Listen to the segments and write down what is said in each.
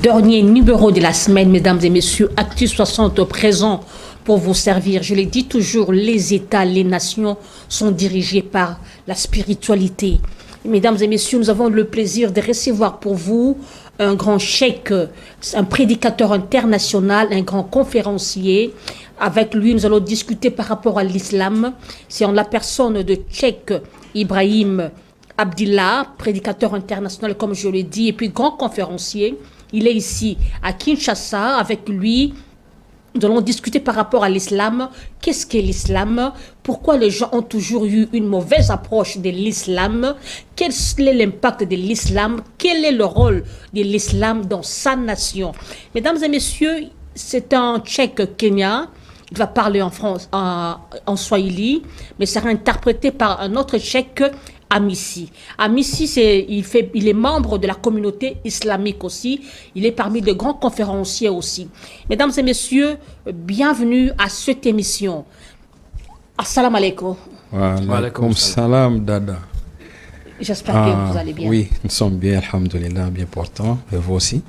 Dernier numéro de la semaine, mesdames et messieurs, Actu 60 présent pour vous servir. Je l'ai dit toujours, les États, les nations sont dirigés par la spiritualité. Mesdames et messieurs, nous avons le plaisir de recevoir pour vous un grand cheikh, un prédicateur international, un grand conférencier. Avec lui, nous allons discuter par rapport à l'islam. C'est en la personne de Cheikh Ibrahim Abdillah, prédicateur international, comme je l'ai dit, et puis grand conférencier. Il est ici à Kinshasa. Avec lui, nous allons discuter par rapport à l'islam. Qu'est-ce qu'est l'islam? Pourquoi les gens ont toujours eu une mauvaise approche de l'islam? Quel est l'impact de l'islam? Quel est le rôle de l'islam dans sa nation? Mesdames et messieurs, c'est un Tchèque Kenya. Il va parler en Swahili, mais sera interprété par un autre Tchèque, Amissi. Amissi, il est membre de la communauté islamique aussi. Il est parmi les grands conférenciers aussi. Mesdames et messieurs, bienvenue à cette émission. Assalamu alaikum. Wa alaikum salam, Dada. J'espère que vous allez bien. Oui, nous sommes bien, alhamdulillah, bien portants. Et vous aussi?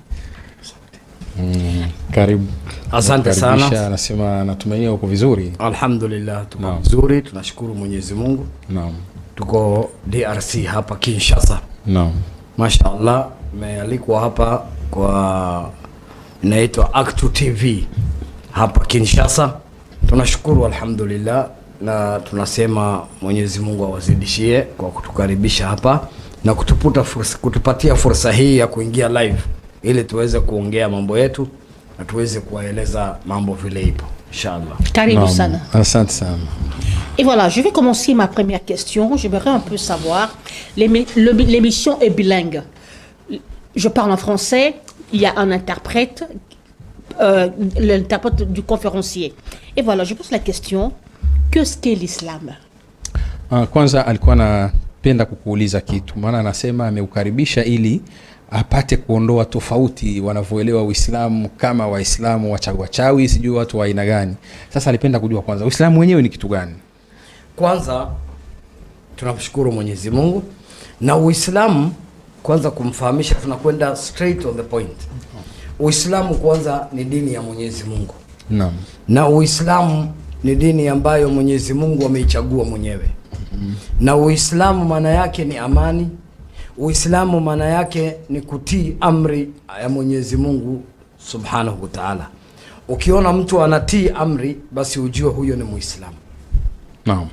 Karibu. Asante sana. Anasema natumaini uko vizuri. Alhamdulillah, tuko vizuri, tunashukuru Mwenyezi Mungu. Naam. Tuko DRC hapa Kinshasa. Naam. Mashaallah, nimealikwa hapa kwa inaitwa Actu TV hapa Kinshasa. Tunashukuru alhamdulillah na tunasema Mwenyezi Mungu awazidishie kwa kutukaribisha hapa na kutupatia fursa hii ya kuingia live ili tuweze kuongea mambo yetu na tuweze kuwaeleza mambo vile ipo inshallah. Karibu sana. Asante sana. Et voilà, je vais commencer ma première question. J'aimerais un peu savoir, l'émission est bilingue. Je parle en français, il y a un interprète, l'interprète du conférencier. Et voilà, je pose la question, qu'est-ce qu'est l'islam? Kwanza alikuwa anapenda kukuuliza kitu, maana anasema ameukaribisha ili apate kuondoa tofauti wanavyoelewa Uislamu, kama Waislamu wachawi sijui watu wa aina gani. Sasa alipenda kujua kwanza Uislamu wenyewe ni kitu gani? Kwanza tunamshukuru Mwenyezi Mungu na Uislamu, kwanza kumfahamisha, tunakwenda straight on the point. Uislamu kwanza ni dini ya Mwenyezi Mungu. Naam. Na Uislamu ni dini ambayo Mwenyezi Mungu ameichagua mwenyewe. Na Uislamu maana yake ni amani. Uislamu maana yake ni kutii amri ya Mwenyezi Mungu Subhanahu wa Ta'ala. Ukiona mtu anatii amri, basi ujue huyo ni Muislamu. Non.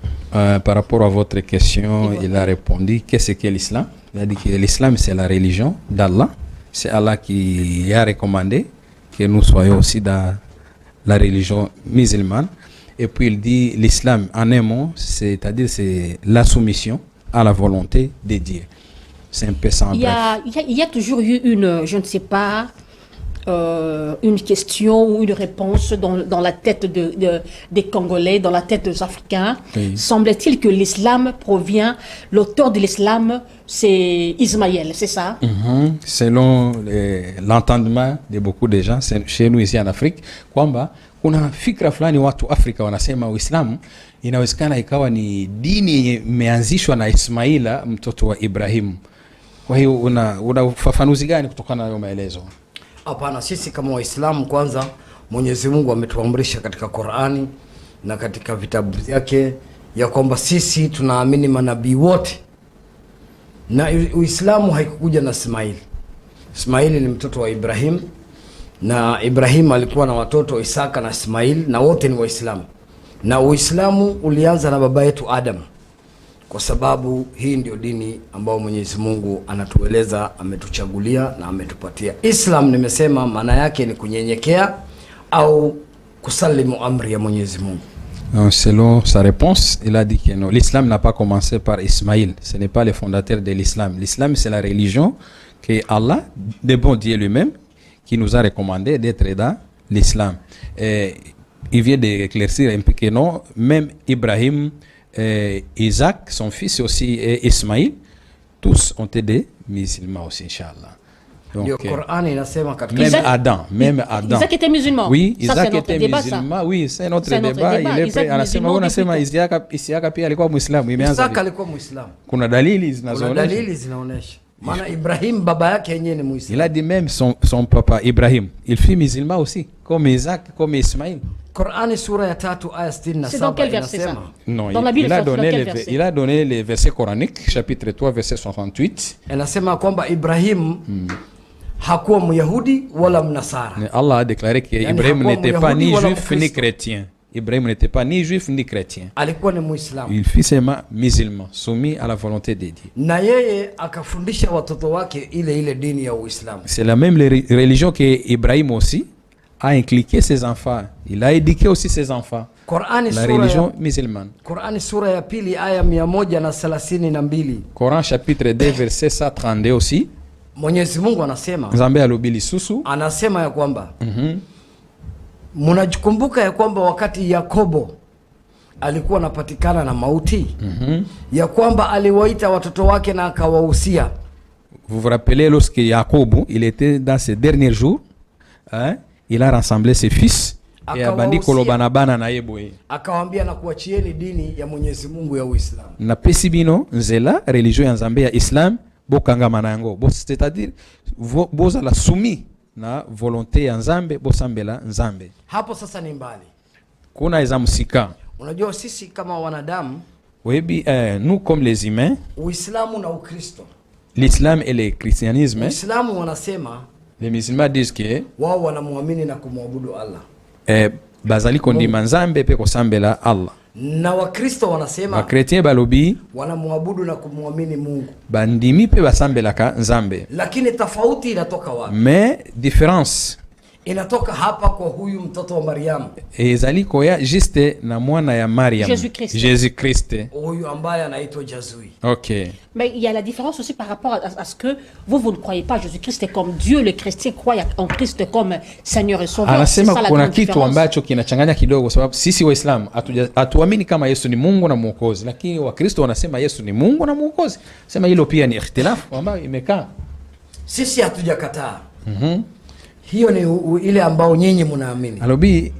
Par rapport à votre question, il a répondu qu'est-ce qu'est l'islam? Il a dit que l'islam c'est la religion d'Allah. C'est Allah qui a recommandé que nous soyons aussi dans la religion musulmane. Et puis il dit l'islam en un mot, c'est-à-dire c'est la soumission à la volonté de Dieu. C'est un peu ça. Il y a toujours eu une, je ne sais pas, une question ou une réponse dans la tête des Congolais, dans la tête des Africains. Oui. Semble-t-il que l'islam provient, l'auteur de l'islam, c'est Ismaël, c'est ça? Selon l'entendement de beaucoup de gens, chez nous ici en Afrique, kwamba kuna fikra fulani watu Afrika wanasema Uislamu inawezekana ikawa ni dini yenye imeanzishwa na Ismaila, mtoto wa Ibrahimu. Kwa hiyo una ufafanuzi gani kutokana na hayo maelezo? Hapana, sisi kama Waislamu kwanza Mwenyezi Mungu ametuamrisha katika Qur'ani na katika vitabu vyake ya kwamba sisi tunaamini manabii wote. Na Uislamu haikukuja na Ismaili. Ismaili ni mtoto wa Ibrahim na Ibrahim alikuwa na watoto Isaka na Ismail na wote ni Waislamu. Na Uislamu ulianza na baba yetu Adam. Kwa sababu hii ndio dini ambayo Mwenyezi Mungu anatueleza, ametuchagulia na ametupatia. Islam nimesema maana yake ni kunyenyekea au kusalimu amri ya Mwenyezi Mungu. Selon sa réponse, il a dit que non, l'islam n'a pas commencé par Ismaïl. Ce n'est pas le fondateur de l'islam. L'islam, c'est la religion que Allah, de bon Dieu lui-même, qui nous a recommandé d'être dans l'islam. Il vient d'éclaircir un peu que non, même Ibrahim, Isaac, son fils aussi, et Ismaïl, tous ont été des musulmans aussi, Inch'Allah. Donc, même Adam, Isaac était musulman. Oui, ça, Isaac était musulman. Oui, c'est notre débat. Il est prêt. Anasema Isaac pia alikuwa Muislamu. Isaac alikuwa Muislamu. Kuna dalili zinazoonyesha. Maana Ibrahim baba yake yenyewe ni Il Muislamu. a dit même son papa Ibrahim, il fut musulman aussi, comme Isaac, comme Ismaïl. Qur'ani sura ya 3 aya 67 C'est dans quel verset ça? inasema, Non, Dans la Bible, il, a c'est dans donné quel verset? il a donné les versets coraniques, chapitre 3, verset 68. inasema kwamba Ibrahim hakuwa Myahudi wala Mnasara. Mais Allah a déclaré qu'Ibrahim hakuwa n'était pas ni Myahudi wala juif ni Mkristo. chrétien. Ibrahim n'était pas ni juif ni chrétien. Alikuwa ni Muislamu. Il fut seulement musulman, soumis à la volonté de Dieu. Na yeye akafundisha watoto wake ile dini ya Uislamu. C'est la même religion que Ibrahim aussi a inculqué ses enfants. Il a éduqué aussi ses enfants. Qur'ani La sura religion ya, musulmane. Qur'ani sura ya pili aya 132. Coran chapitre 2 verset 132 aussi. Mwenyezi Mungu anasema, Nzambe alobili susu. anasema ya kwamba mnajikumbuka ya kwamba wakati Yakobo alikuwa anapatikana na mauti, ya kwamba aliwaita watoto wake na akawahusia. Vous vous rappelez lorsque Jacob, il était dans ses derniers jours, hein, il a rassemblé ses fils et a bandi kolobana bana na yeboye. Akawaambia na kuachieni dini ya Mwenyezi Mungu ya Uislamu. Na pesi bino nzela religion ya Nzambe ya Islam bokanga yango. Bo c'est-à-dire boza la soumis na volonté ya Nzambe bosambela Nzambe. Hapo sasa ni mbali. Kuna eza musika. Unajua sisi kama wanadamu, Webi nous comme les humains, Uislamu na Ukristo. l'islam et le christianisme, Uislamu wanasema les musulmans disent que wao wanamwamini na kumwabudu Allah. bazali kondima Nzambe pe kosambela Allah. Na Wakristo Ba wanasema chrétien balobi wanamwabudu na kumwamini Mungu. bandimi pe basambelaka Nzambe. Lakini tofauti inatoka wapi? Mais différence Inatoka hapa kwa huyu mtoto wa Mariamu, ezali koya juste na mwana ya Mariam, Jésus Christ. huyu ambaye anaitwa Jazui. OK. Mais il y a la différence aussi par rapport à ce que vous ne croyez pas Jésus-Christ comme Dieu, le chrétien croit en Christ comme Seigneur et Sauveur. Anasema la kuna grande kitu différence. ambacho kinachanganya kidogo, sababu sisi Waislamu hatuamini kama Yesu ni Mungu na Mwokozi, lakini Wakristo wanasema Yesu ni Mungu na Mwokozi. Sema hilo pia ni ikhtilafu ambayo imekaa. Sisi hatujakataa. Hiyo ni ile ambao nyinyi mnaamini. Alobi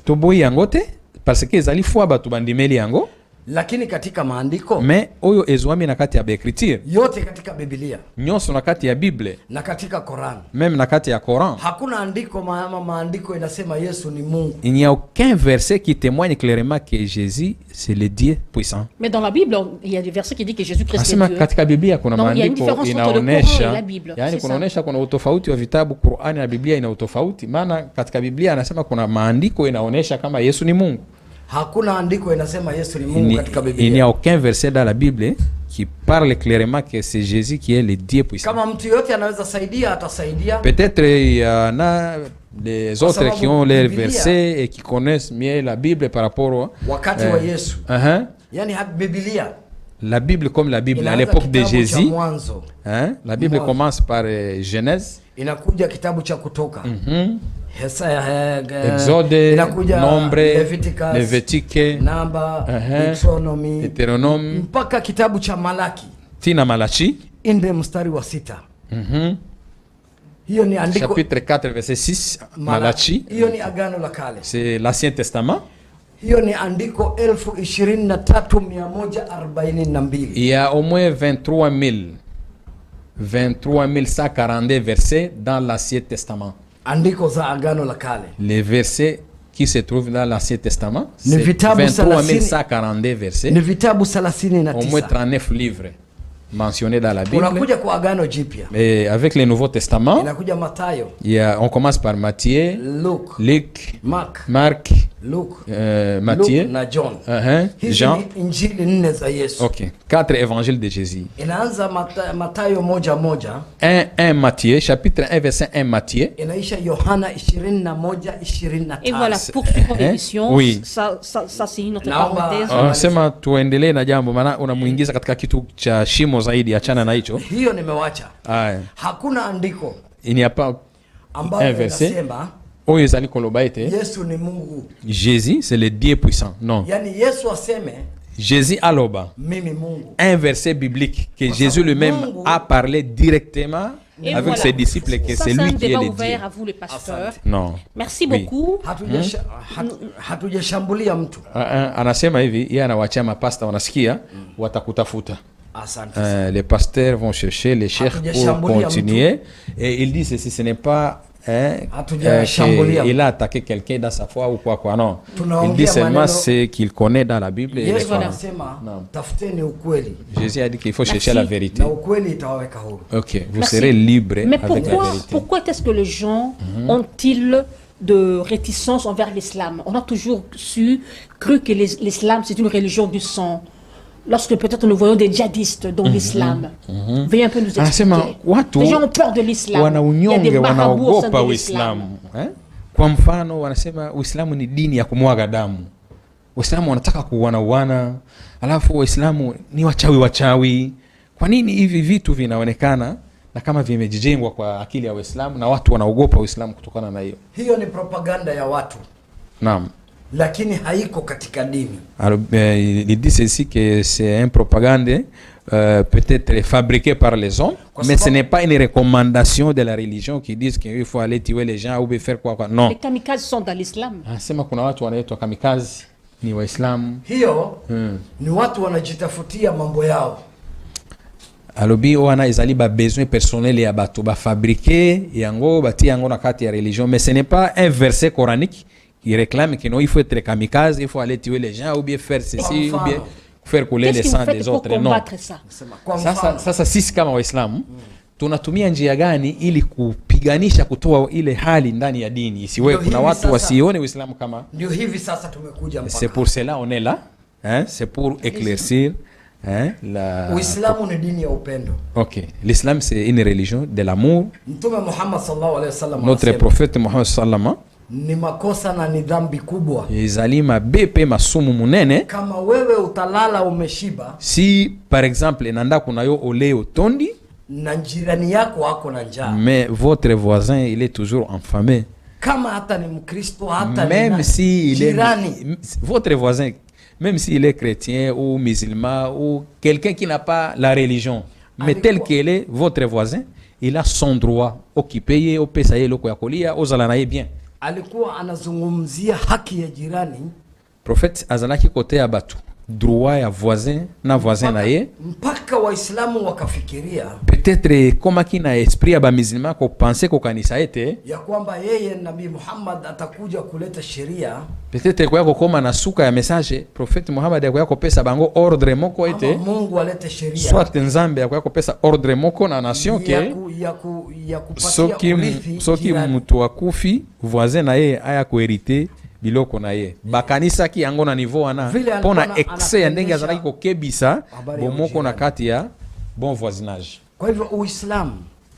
toboyi yango te parce que ezali foi batu bandimeli yango, Lakini katika maandiko mais oyo ezwami na kati ya Écriture, yote, katika Biblia nyonso na kati ya Bible, na katika Koran, même na kati ya Coran, hakuna andiko maandiko inasema Yesu ni Mungu. il n'y a aucun verset qui témoigne clairement que Jésus c'est le Dieu puissant. Mais dans la Bible, il y a des versets qui disent que Jésus-Christ est Anasema Dieu. katika Biblia kuna Non, il y a une maandiko différence entre le Coran inaonesha, et la Bible. yani C'est ça. kunaonesha kuna utofauti wa vitabu. Qur'ani na Biblia ina utofauti, maana katika Biblia anasema kuna maandiko inaonesha kama Yesu ni Mungu. Hakuna andiko inasema Yesu ni Mungu katika Il n'y Biblia. a aucun verset dans la Bible qui parle clairement que c'est Jésus qui est le Dieu puissant. Kama mtu yote anaweza saidia, atasaidia. Peut-être il y en a des autres sababu qui ont les Biblia, versets et qui connaissent mieux la Bible par rapport Wakati wa Yesu. Yani Biblia la Bible comme la Bible à inaanza l'époque de kitabu cha Jésus. Mwanzo. La Bible Mwanzo. commence par Genèse, Inakuja kitabu cha Kutoka. Exode, inakuja Nombre, Leviticus, Levitique, Namba, Deuteronomy, Deuteronome, mpaka kitabu cha Malaki tina Malachi, inde mstari wa 6. Hiyo ni andiko, chapitre 4 verset 6, Malachi. hiyo ni agano la kale. C'est l'Ancien Testament. Hiyo ni andiko 23142. Il y a au moins 23 142 versets dans l'Ancien Testament. Andiko za agano la kale. Les versets qui se trouvent dans l'Ancien Testament, Ni c'est vitabu 23 thelathini. 142 versets, Ni vitabu au moins 39. 39 livres mentionnés dans la Bible. Unakuja kwa agano jipya. Et avec le Nouveau Testament, Inakuja Mathayo, on commence par Matthieu, Luke, Luc, Mark, Marc, Luke, Matthieu, Luke na John. Hizi Jean. ni injili 4 za Yesu. Ok, 4 évangiles de Jésus. Inaanza Mathayo 1:1, 1 Matthieu, chapitre 1, verset 1 Matthieu. inaisha Yohana 21:25. Et voilà, poursuivons Hein? l'émission. Oui. Ça c'est une autre Naomba- parenthèse. Sema tuendelee na jambo, maana unamuingiza katika kitu cha shimo zaidi, achana na hicho. Hiyo nimewacha. Aya. Hakuna andiko Il n'y a pas ambayo un verset inasema oyo ezali koloba ete Yesu ni Mungu. Jésus c'est le Dieu puissant. Non. Yaani Yesu aseme Jésus aloba. mimi Mungu. Un verset biblique que Parce Jésus que lui-même Mungu- a parlé directement Et avec voilà. ses disciples que Ça, c'est c'est un lui qui est débat le Dieu. ouvert à vous, les pasteurs. Non. Merci Oui. beaucoup. Hatujashambulia mtu. Anasema hivi, yeye anawaachia mapasta wanasikia watakutafuta. Les pasteurs vont chercher les chefs pour continuer. Et ils disent ceci, ce n'est pas il a attaqué quelqu'un dans sa foi ou quoi. Non. Il dit seulement ce qu'il connaît dans la Bible. Et Jésus a dit qu'il faut chercher la vérité. Ok, vous serez libre avec la vérité. Pourquoi est-ce que les gens ont-ils de réticence envers l'islam? On a toujours cru que l'islam c'est une religion du sang. Lorsque peut-être nous voyons des djihadistes dans l'islam, veuillez un peu nous expliquer. Les gens ont peur de l'islam. Il y a des marabouts au sein de l'islam. Kwa mfano wanasema Uislamu ni dini ya kumwaga damu. Waislamu wanataka kuuana, alafu Waislamu ni wachawi. Kwa nini hivi vitu vinaonekana na kama vimejengwa kwa akili ya Waislamu na watu wanaogopa Uislamu kutokana na hiyo? Hiyo ni propaganda ya watu. Naam. Lakini haiko katika dini. Alors, il dit ceci que c'est une propagande peut-être fabriquée par les hommes, mais ce n'est pas une recommandation de la religion qui disent qu'il faut aller tuer les gens ou faire quoi. Non. Les kamikazes sont dans l'islam. Sema kuna watu wanaitwa kamikazi ni Waislamu. Hiyo ni watu wanajitafutia mambo yao. Alobi wana ezali ba besoin personnel ya bato ba fabriquer yango bati yango na kati ya religion, mais ce n'est pas un verset coranique qui réclame qu'il faut être kamikaze, il faut aller tuer les gens ou bien faire ceci ou bien faire couler le sang des autres. Non. Sasa sisi kama Waislamu tunatumia njia gani ili kupiganisha kutoa ile hali ndani ya dini isiwe kuna watu wasione Uislamu kama? Ndio hivi sasa tumekuja mpaka. C'est pour cela on est là, c'est pour éclaircir Uislamu ni dini ya upendo. OK, l'islam c'est une religion de l'amour. Mtume Muhammad sallallahu alayhi wasallam, notre prophète Muhammad sallallahu ni makosa na ni dhambi kubwa. Ezalima bepe masumu munene. Kama wewe utalala umeshiba. Si par exemple nanda kuna yo oleo tondi. Na jirani yako hako na njaa. Mais votre voisin il est toujours affamé. Kama hata ni Mkristo hata même ni si il jirani. Votre voisin même s'il est chrétien ou musulman ou quelqu'un qui n'a pas la religion, mais tel qu'il est votre voisin, il a son droit occupé au pesaye loko ya kolia ozala naye bien. Alikuwa anazungumzia haki ya jirani. Prophète azalaki kote ya batu droit ya voisin na voisin na ye mpaka Waislamu wakafikiria peut-être koma kina esprit ya ba musulman ko penser ko kanisa ete ya kwamba yeye Nabii Muhammad atakuja kuleta sheria. Peut-être kwa koma na suka ya message prophète Muhammad ya kwa pesa bango ordre moko ete Mungu alete sheria soit nzambe ya kwa pesa ordre moko na nation ke ya kupatia urithi soki mtu akufi voisin na ye aya ko hériter biloko na ye bakanisa ki yango na niveau wana pona excès ya ndenge azalaki kokebisa bomoko na kati ya bon voisinage. Kwa hivyo Uislamu,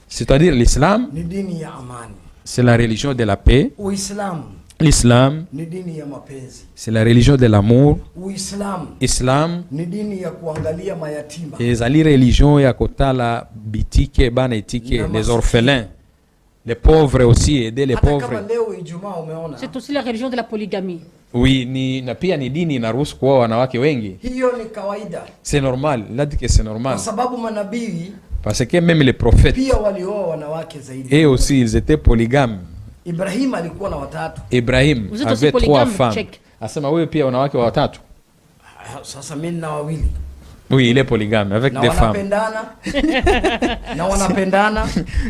c'est-à-dire l'islam ni dini ya amani, c'est la religion de la paix. Uislamu, l'islam ni dini ya mapenzi, c'est la religion de l'amour. Uislamu, islam ni dini ya kuangalia mayatima, ezali religion ya kotala bitike bana etike les orphelins, les pauvres aussi, aider les pauvres. C'est aussi la religion de la polygamie. Oui, ni na pia ni dini inaruhusu kuoa wanawake wengi. Hiyo ni kawaida. C'est normal, il a dit que c'est normal. Kwa sababu manabii parce que même les prophètes pia walioa wanawake zaidi. Et aussi ils étaient polygames. Ibrahim alikuwa na watatu. Ibrahim avait 3 femmes. Asema wewe pia wanawake watatu. Sasa mimi na wawili. Oui, il est polygame avec des femmes. Na wanapendana.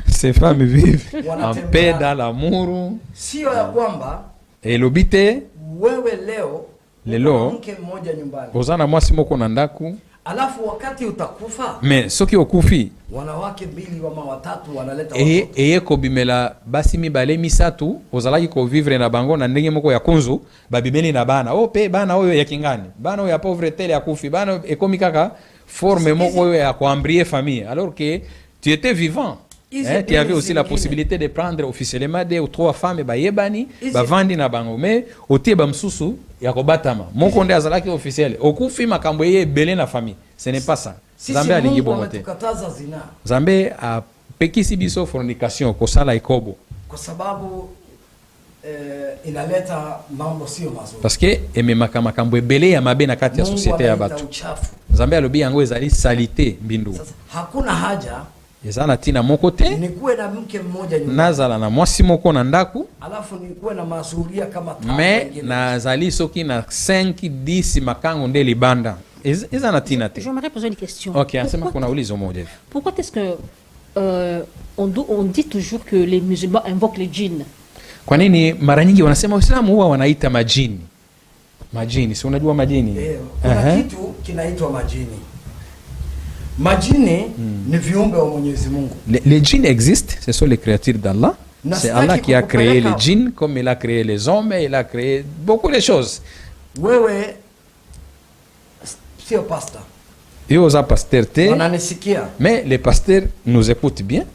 Ces femmes vivent en paix dans l'amour. Sio ya kwamba elobite wewe leo mke mmoja nyumbani. Ozana mwasi moko na ndaku. Alafu wakati utakufa. Mais soki okufi wanawake 2 ama watatu wanaleta watoto. Eye ko bimela basi mibale misatu ozalaki ko vivre na bango na ndenge moko ya kunzu babibeli na bana. Oh pe bana oyo ya kingani. Bana oyo ya pauvreté ya kufi. Bana ekomi kaka forme moko oyo ya koambrier famille alors que tu étais vivant. Tu avais aussi la possibilité de prendre officiellement 2 ou 3 femmes ba yebani ba vandi na bango mais otie ba msusu ya kobatama moko nde azalaki officiel okufi makambo ye belé na famille. Ce n'est pas ça. Zambe alingi bomote. Zambe a pekisi biso fornication kosala ikobo kwa sababu inaleta mambo sio mazuri. Parce que ememaka makambo ebele ya mabe na kati ya société ya batu. Zambe alobi yango ezali salité mbindu. Hakuna haja ezana tina moko te nikuwe na mke mmoja nyumbani nazala na mwasi moko na ndaku alafu nikuwe na masuhuria kama 5 mais nazali soki na 5 10 makango nde libanda J'aimerais poser une question. Ok, Pourquoi est-ce que on dit toujours que les musulmans invoquent les djinns? Kwa nini mara nyingi wanasema Waislamu huwa wanaita majini? Majini, si unajua majini? Kuna kitu kinaitwa majini. Majini ni viumbe wa Mwenyezi Mungu. Les djinns existent, ce sont les créatures d'Allah. C'est Allah qui a créé les djinns comme il a créé les hommes, il a créé beaucoup de choses. Wewe sio pastor. Yo za pasteur te. Wananisikia? Mais les pasteurs nous écoutent bien.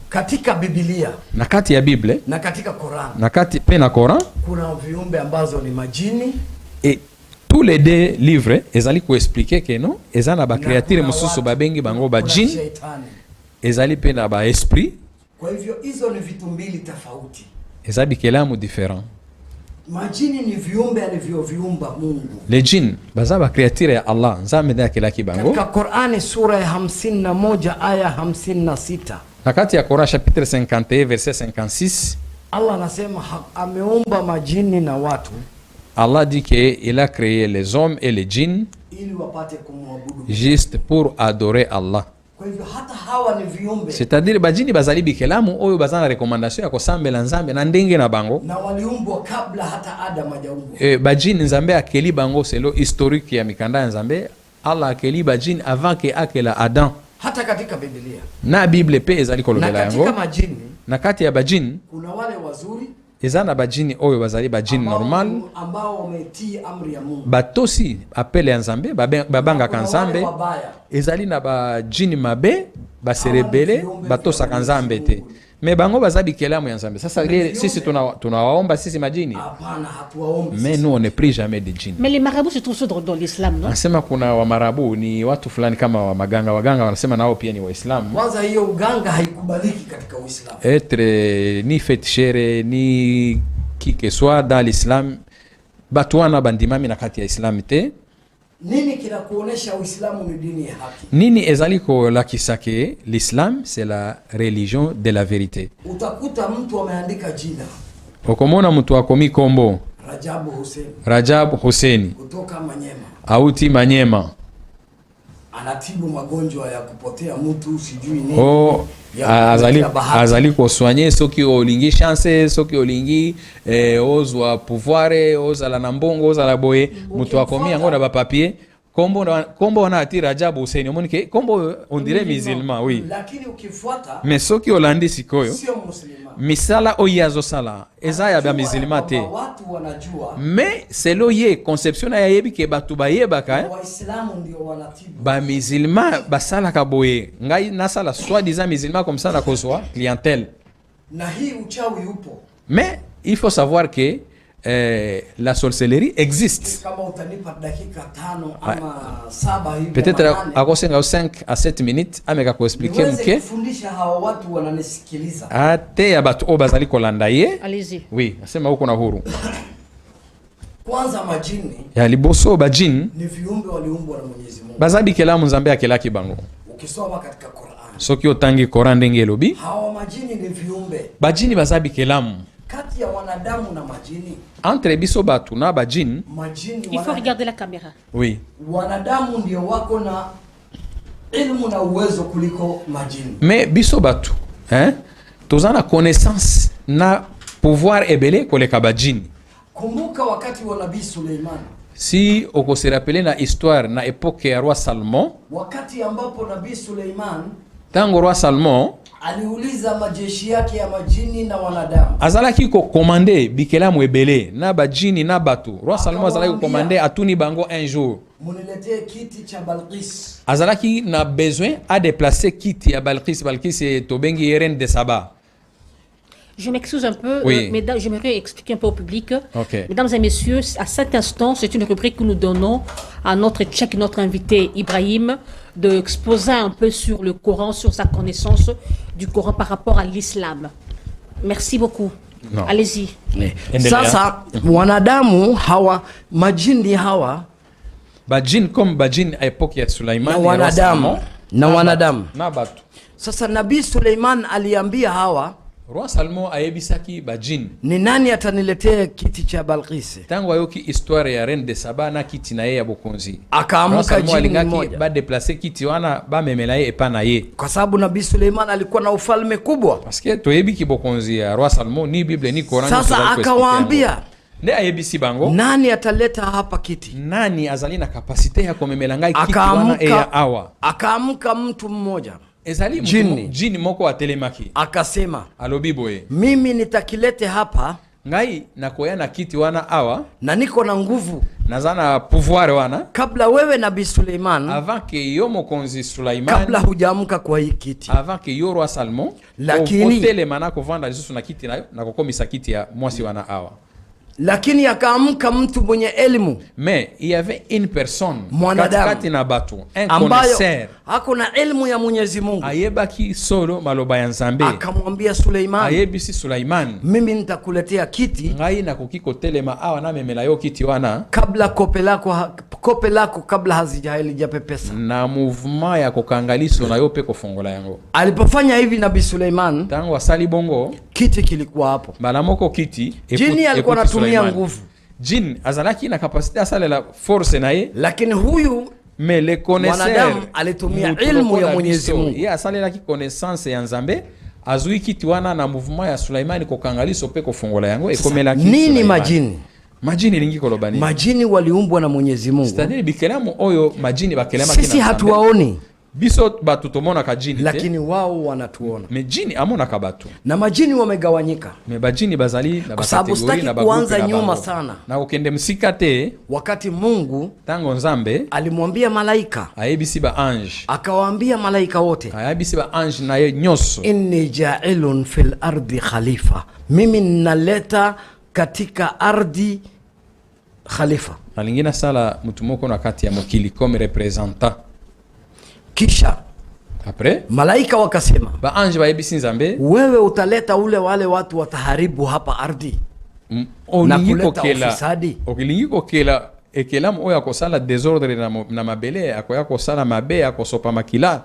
Katika Biblia na kati ya Bible na katika Quran na kati pena Quran kuna viumbe ambazo ni majini, et tous les deux livres ezali ko expliquer que non ezana ba créature mususu babengi bango ba jin ezali pena ba esprit. Kwa hivyo hizo ni vitu mbili tofauti, ezali kelamu different. Majini ni viumbe alivyoviumba Mungu. Les jinn baza ba créature ya Allah nzambe ndio kila kibango. Katika Qur'ani sura ya 51 aya 56 na kati ya Quran chapitre 51 verset 56 Allah anasema ameumba majini na watu. Allah dit qu'il a créé les hommes et les djinns ili wapate kumwabudu, juste pour adorer Allah. Kwa hivyo hata hawa ni viumbe, c'est-à-dire bajini bazali bikelamu oyo bazana recommandation ya kosambela nzambe na ndenge na bango, na waliumbwa kabla hata Adam hajaumbwa. Bajini nzambe akeli bango selo historique ya mikanda ya nzambe. Allah akeli bajini avant que akela Adam. Hata katika Biblia na Bible pe ezali kolobela yango. Na katika majini na kati ya bajini kuna wale wazuri ezana bajini oyo bazali bajini normal ambao wametii amri ya Mungu, batosi apele ya nzambe babanga kanzambe. Ezali na bajini mabe baserebele batosa kanzambe te, me bango bazabi kelamu ya nzambe. Sasa sisi tunawaomba sisi majini? Hapana, hatuwaombi. Mais nous on ne prie jamais de djinn. Mais les marabouts se trouvent dans l'islam, non? Nasema kuna wa marabu ni watu fulani kama wa maganga wanasema nao pia ni waislamu. Kwanza hiyo uganga haikubaliki katika Uislamu. Être ni fétichere ni qui que soit dans l'islam batwana bandimami na kati ya Islam te. Nini kinakuonesha Uislamu ni dini ya haki? Nini ezaliko la kisake l'islam c'est la religion de la vérité. Utakuta mtu ameandika jina. Okomona mtu akomi kombo Rajab Hussein kutoka Manyema. Auti Manyema. Anatibu magonjwa ya kupotea mtu sijui nini. Azali ko soigner soki olingi chance soki olingi ozwa pouvoir ozala na mbongo ozala boye mutu akomi yango na ba papier kombo wana ati Rajab Hussein omonike kombo on dirait musulman, oui, lakini ukifuata mais soki olandi sikoyo sio musulman. Misala oyazo sala eza ya ba musulman te, watu wanajua mais selo ye conception ya yebi ke batu bayebaka waislamu ndio wanatibu ba musulman basala kaboye ngai nasala soit disant musulman comme ça la kozwa clientèle, na hii uchawi upo. Mais il faut savoir que la sorcellerie existe. Peut-être à 5 à 7 minutes ameka ko expliquer mke ate ya batu obazali kolanda ye. Allez-y. Oui, asema huko na huru. Kwanza majini ya liboso bajini ni viumbe waliumbwa na Mwenyezi Mungu. Bazabi kelamu nzambe akela kibango. Ukisoma katika Qur'an soki otangi Qur'an ndenge lobi hawa majini ni viumbe. Bajini bazabi kelamu kati ya wanadamu na majini. Entre biso batu na bajini. Il faut regarder la caméra. Oui. Wanadamu ndio wako na ilmu na uwezo kuliko majini. Mais biso batu, tozana connaissance na pouvoir ebele koleka bajini. Kumbuka wakati wa Nabii Suleiman. Si oko se rappeler na histoire na époque ya roi Salomon, wakati ambapo Nabii Suleiman tango roi Salomon aliuliza majeshi yake ya majini na wanadamu, azalaki ko commander bikelamu ebele na bajini na batu. Roi Salomon azalaki ko commander atuni bango un jour, muniletee kiti cha Balqis. Azalaki na besoin à déplacer kiti ya Balqis. Balqis est tobengi reine de Saba. Je m'excuse un peu, oui. Mesdames, j'aimerais expliquer un peu au public. Okay. Mesdames et messieurs, à cet instant, c'est une rubrique que nous donnons à notre tchèque, notre invité Ibrahim, d'exposer un peu sur le Coran, sur sa connaissance du Coran par rapport à l'islam. Merci beaucoup. Allez-y. Sasa wanadamu hawa majini hawa bajin comme bajin à époque ya Suleiman na wanadamu na batu. Sasa Nabii Suleiman aliambia hawa Roi Salomon ayebisaki ba jin. Ni nani ataniletea kiti cha Balqis? Tangu ayoki histoire ya reine de Saba na kiti na ye ya bokonzi. Akaamka jini mmoja. Ba déplacer kiti wana ba memela ye epa na ye. Kwa sababu Nabii Suleiman alikuwa na ufalme kubwa. Parce que toyebi ki bokonzi ya Roi Salomon ni Bible ni Quran. Sasa akawaambia ne ayebisi bango, nani ataleta hapa kiti? Nani azali na kapasite ya komemela ngai kiti wana ya awa? Akaamka mtu mmoja. Ezali jini moko atelemaki. Akasema, alobiboye, mimi nitakilete hapa ngai nakoya na kiti wana awa na niko na nguvu nazana pouvoir wana kabla wewe Nabii Suleiman, avant que yo mokonzi Suleiman, kabla hujaamka kwa hii kiti, avant que yo Roi Salomon, lakini tele mana kovanda lisusu na kiti nayo na kokomisa kiti ya mwasi wana awa. Lakini akaamka mtu mwenye elimu. Mais il y avait une personne katikati na batu, un connaisseur hakuna elimu ya Mwenyezi Mungu, ayebaki solo maloba ya Nzambe. Akamwambia Suleiman, ayebisi Suleiman, mimi nitakuletea kiti ngai na kukiko telema awa na memela yo kiti wana kabla kope lako kabla halijapepesa na mouvement ya kokangaliso na yo pe kofongola yango. Alipofanya hivi Nabii Suleiman, tangu asali bongo, kiti kilikuwa hapo. Balamoko kiti jini alikuwa anatumia nguvu. Jin azalaki na kapasite asale la force na ye, lakini huyu mais le connaisseur mwanadamu alitumia ilmu ya Mwenyezi Mungu. Yeye asale la connaissance ya Nzambe azui kiti wana na mouvement ya Suleiman kokangaliso pe kofongola yango ekomela kiti. Nini majini? Majini lingi kolobani. Majini waliumbwa na Mwenyezi Mungu. C'est-à-dire bikelamu oyo majini bakelema kina. Sisi hatuwaoni. Biso batu tomona ka jini, lakini wao wanatuona. Me jini amona ka batu. Na majini wamegawanyika. Me bajini bazali na bakategori na bagrupu kuanza na nyuma sana. Na ukende msikate wakati Mungu tango Nzambe alimwambia malaika, ayebisi ba ange, akawaambia malaika wote, ayebisi ba ange na ye nyoso, inni ja'ilun fil ardi khalifa, mimi ninaleta katika ardhi khalifa. Alingina sala mtu moko na kati ya mokili comme representant. Kisha après malaika wakasema, ba ange ba yebisi Nzambe, wewe utaleta wale watu wataharibu hapa ardhi na kuleta ufisadi. Okilingi kokela ekelamu oya kosala désordre na mabele akoya kosala mabe akosopa makila.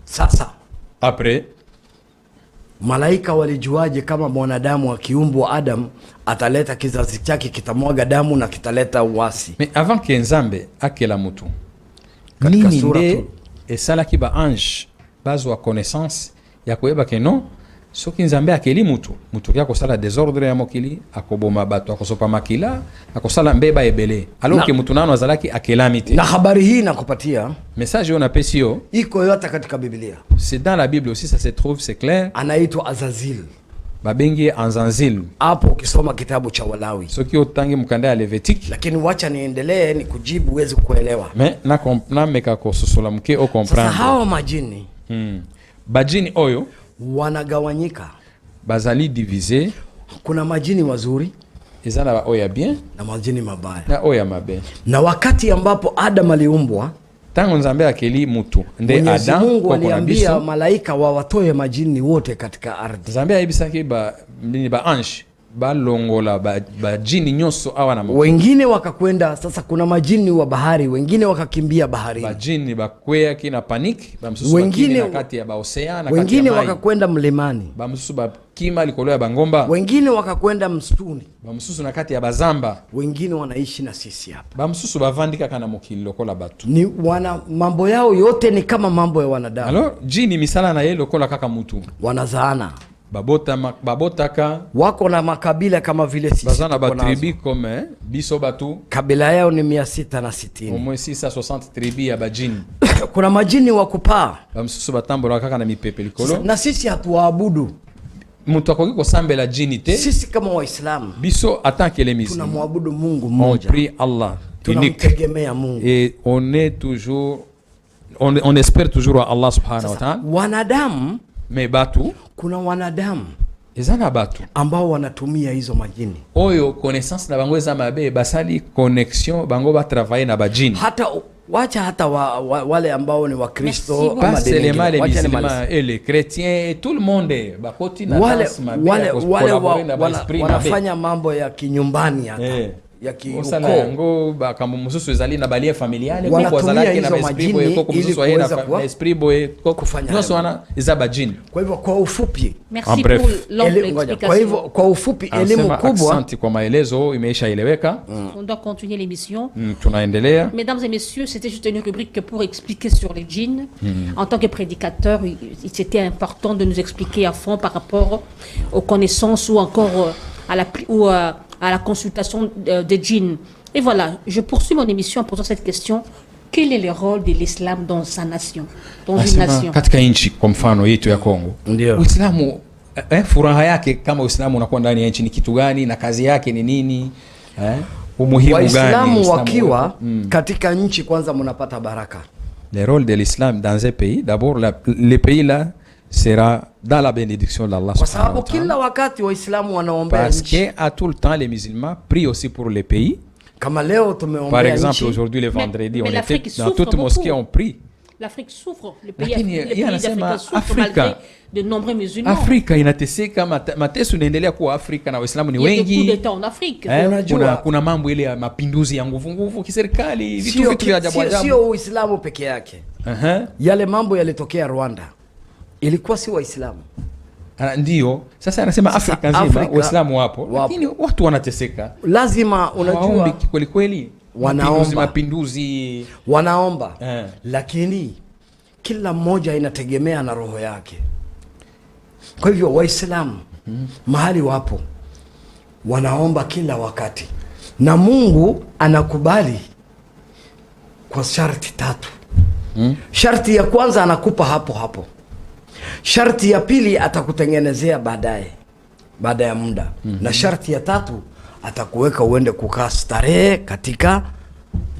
Sasa après malaika walijuaje kama mwanadamu akiumbwa Adam ataleta kizazi chake kitamwaga damu na kitaleta uasi? Mais avant que Nzambe akela mutu, nini nde esalaki ba ange bazwa connaissance ya koyeba ke non soki Nzambe akeli mutu ya kosala désordre ya mokili, akoboma bato, akosopa makila, akosala mbeba ebele, alors que mutu nano azalaki akelamite. Na habari hii nakupatia message yo na pesio iko yote katika Biblia. C'est dans la Bible aussi, ça se trouve, c'est clair. Anaitwa Azazil. Babengi Azazil. Hapo ukisoma kitabu cha Walawi. Soki otangi mkanda ya Levitique. Lakini wacha niendelee ni kujibu uweze kuelewa. Mais na meka ko sosola mke o comprendre. Sasa hao majini. Bajini oyo wanagawanyika. Bazali divisé. Kuna majini wazuri, ezana oya bien, na majini mabaya. Na oya mabe. Na wakati ambapo Adam aliumbwa, tangu Nzambe akeli mutu nde Adam, Mungu aliambia malaika wawatoe majini wote katika ardhi. Nzambe ayibisaki ba ange balongola ba jini nyoso awa na moko. Wengine wakakwenda, sasa kuna majini wa bahari, wengine wakakimbia bahari. Bajini bakwea kina panic, bamsusu bakini na kati ya ba ocean na kati ya mai. Wengine wakakwenda mlimani, bamsusu bakima likolo ya bangomba. Wengine wakakwenda msituni, bamsusu na kati ya bazamba. Wengine wanaishi na sisi hapa. Bamsusu bavandika kana mokili lokola batu. Ni mambo yao yote ni kama mambo ya wanadamu. Alors jini misala na ye lokola kaka mutu. Wanazaana. Babotaka wako na makabila kama vile sisi. Bazana ba tribi comme biso batu. Kabila yao ni 660. Au moins 660 tribi ya bajini. Kuna majini wa kupaa. Bamsusu batambola kaka na mipepe likolo. Na sisi hatuwaabudu. Mutu akoki kosambela jini te. Sisi kama Waislamu biso atanke les musulmans tunamwabudu Mungu mmoja. On prie Allah. Tunamtegemea Mungu. Et on est toujours on espère toujours à Allah subhanahu wa ta'ala. Wanadamu me batu, kuna wanadamu ezana batu ambao wanatumia hizo majini. Oyo connaissance na bango eza mabe basali connexion bango ba travailler na bajini. Hata wacha hata wale ambao ni Wakristo ama seulement les musulmans et les chrétiens et tout le monde bakoti na wale wanafanya mambo ya kinyumbani hata ya osala yango bakambo mosusu ezali na balie familiale kwa wazalaki na esprit boye koko mosusu aye na esprit boye koko nyonso wana eza bajini. Kwa hivyo kwa ufupi, merci pour l'ample explication. Kwa hivyo kwa ufupi elimu kubwa. Asante kwa maelezo imeisha eleweka. On doit continuer l'émission. Tunaendelea. Mesdames et messieurs, c'était juste une rubrique pour expliquer sur les djinns. En tant que prédicateur, c'était important de nous expliquer à fond par rapport aux connaissances ou encore à la consultation des djinns. Et voilà, je poursuis mon émission en posant cette question. Quel est le rôle de l'islam dans sa nation, dans une nation? Katika nchi kwa mfano yetu ya Kongo, Uislamu furaha yake kama Uislamu unakuwa ndani ya nchi ni kitu gani na kazi yake ni nini? Umuhimu gani Waislamu wakiwa katika nchi kwanza mnapata baraka. Le rôle de l'islam dans un pays, d'abord le pays là sera dans la bénédiction d'Allah subhanahu wa ta'ala. Kwa sababu kila wakati Waislamu wanaombea nchi. Parce que à tout le temps les musulmans prient aussi pour les pays. Kama leo tumeombea par exemple aujourd'hui le vendredi on était dans toute mosquée on prie. L'Afrique souffre, les pays d'Afrique souffrent malgré de nombreux musulmans. Afrika inateseka, mateso inaendelea kuwa Afrika na Waislamu ni wengi. Il y a des coups d'État en Afrique. Kuna mambo ile ya mapinduzi ya nguvu kiserikali, vitu vya ajabu ajabu. Sio Uislamu peke yake. Yale mambo yalitokea Rwanda. Ilikuwa si Waislamu. Ndio. Sasa anasema Afrika nzima Waislamu wapo, lakini watu wanateseka. Lazima unajua kweli kweli mapinduzi wanaomba lakini kila mmoja inategemea na roho yake. Kwa hivyo Waislamu mahali wapo wanaomba kila wakati na Mungu anakubali kwa sharti 3. Sharti ya kwanza anakupa hapo hapo. Sharti ya pili atakutengenezea baada ya muda. Na sharti ya 3 atakuweka uende kukaa starehe katika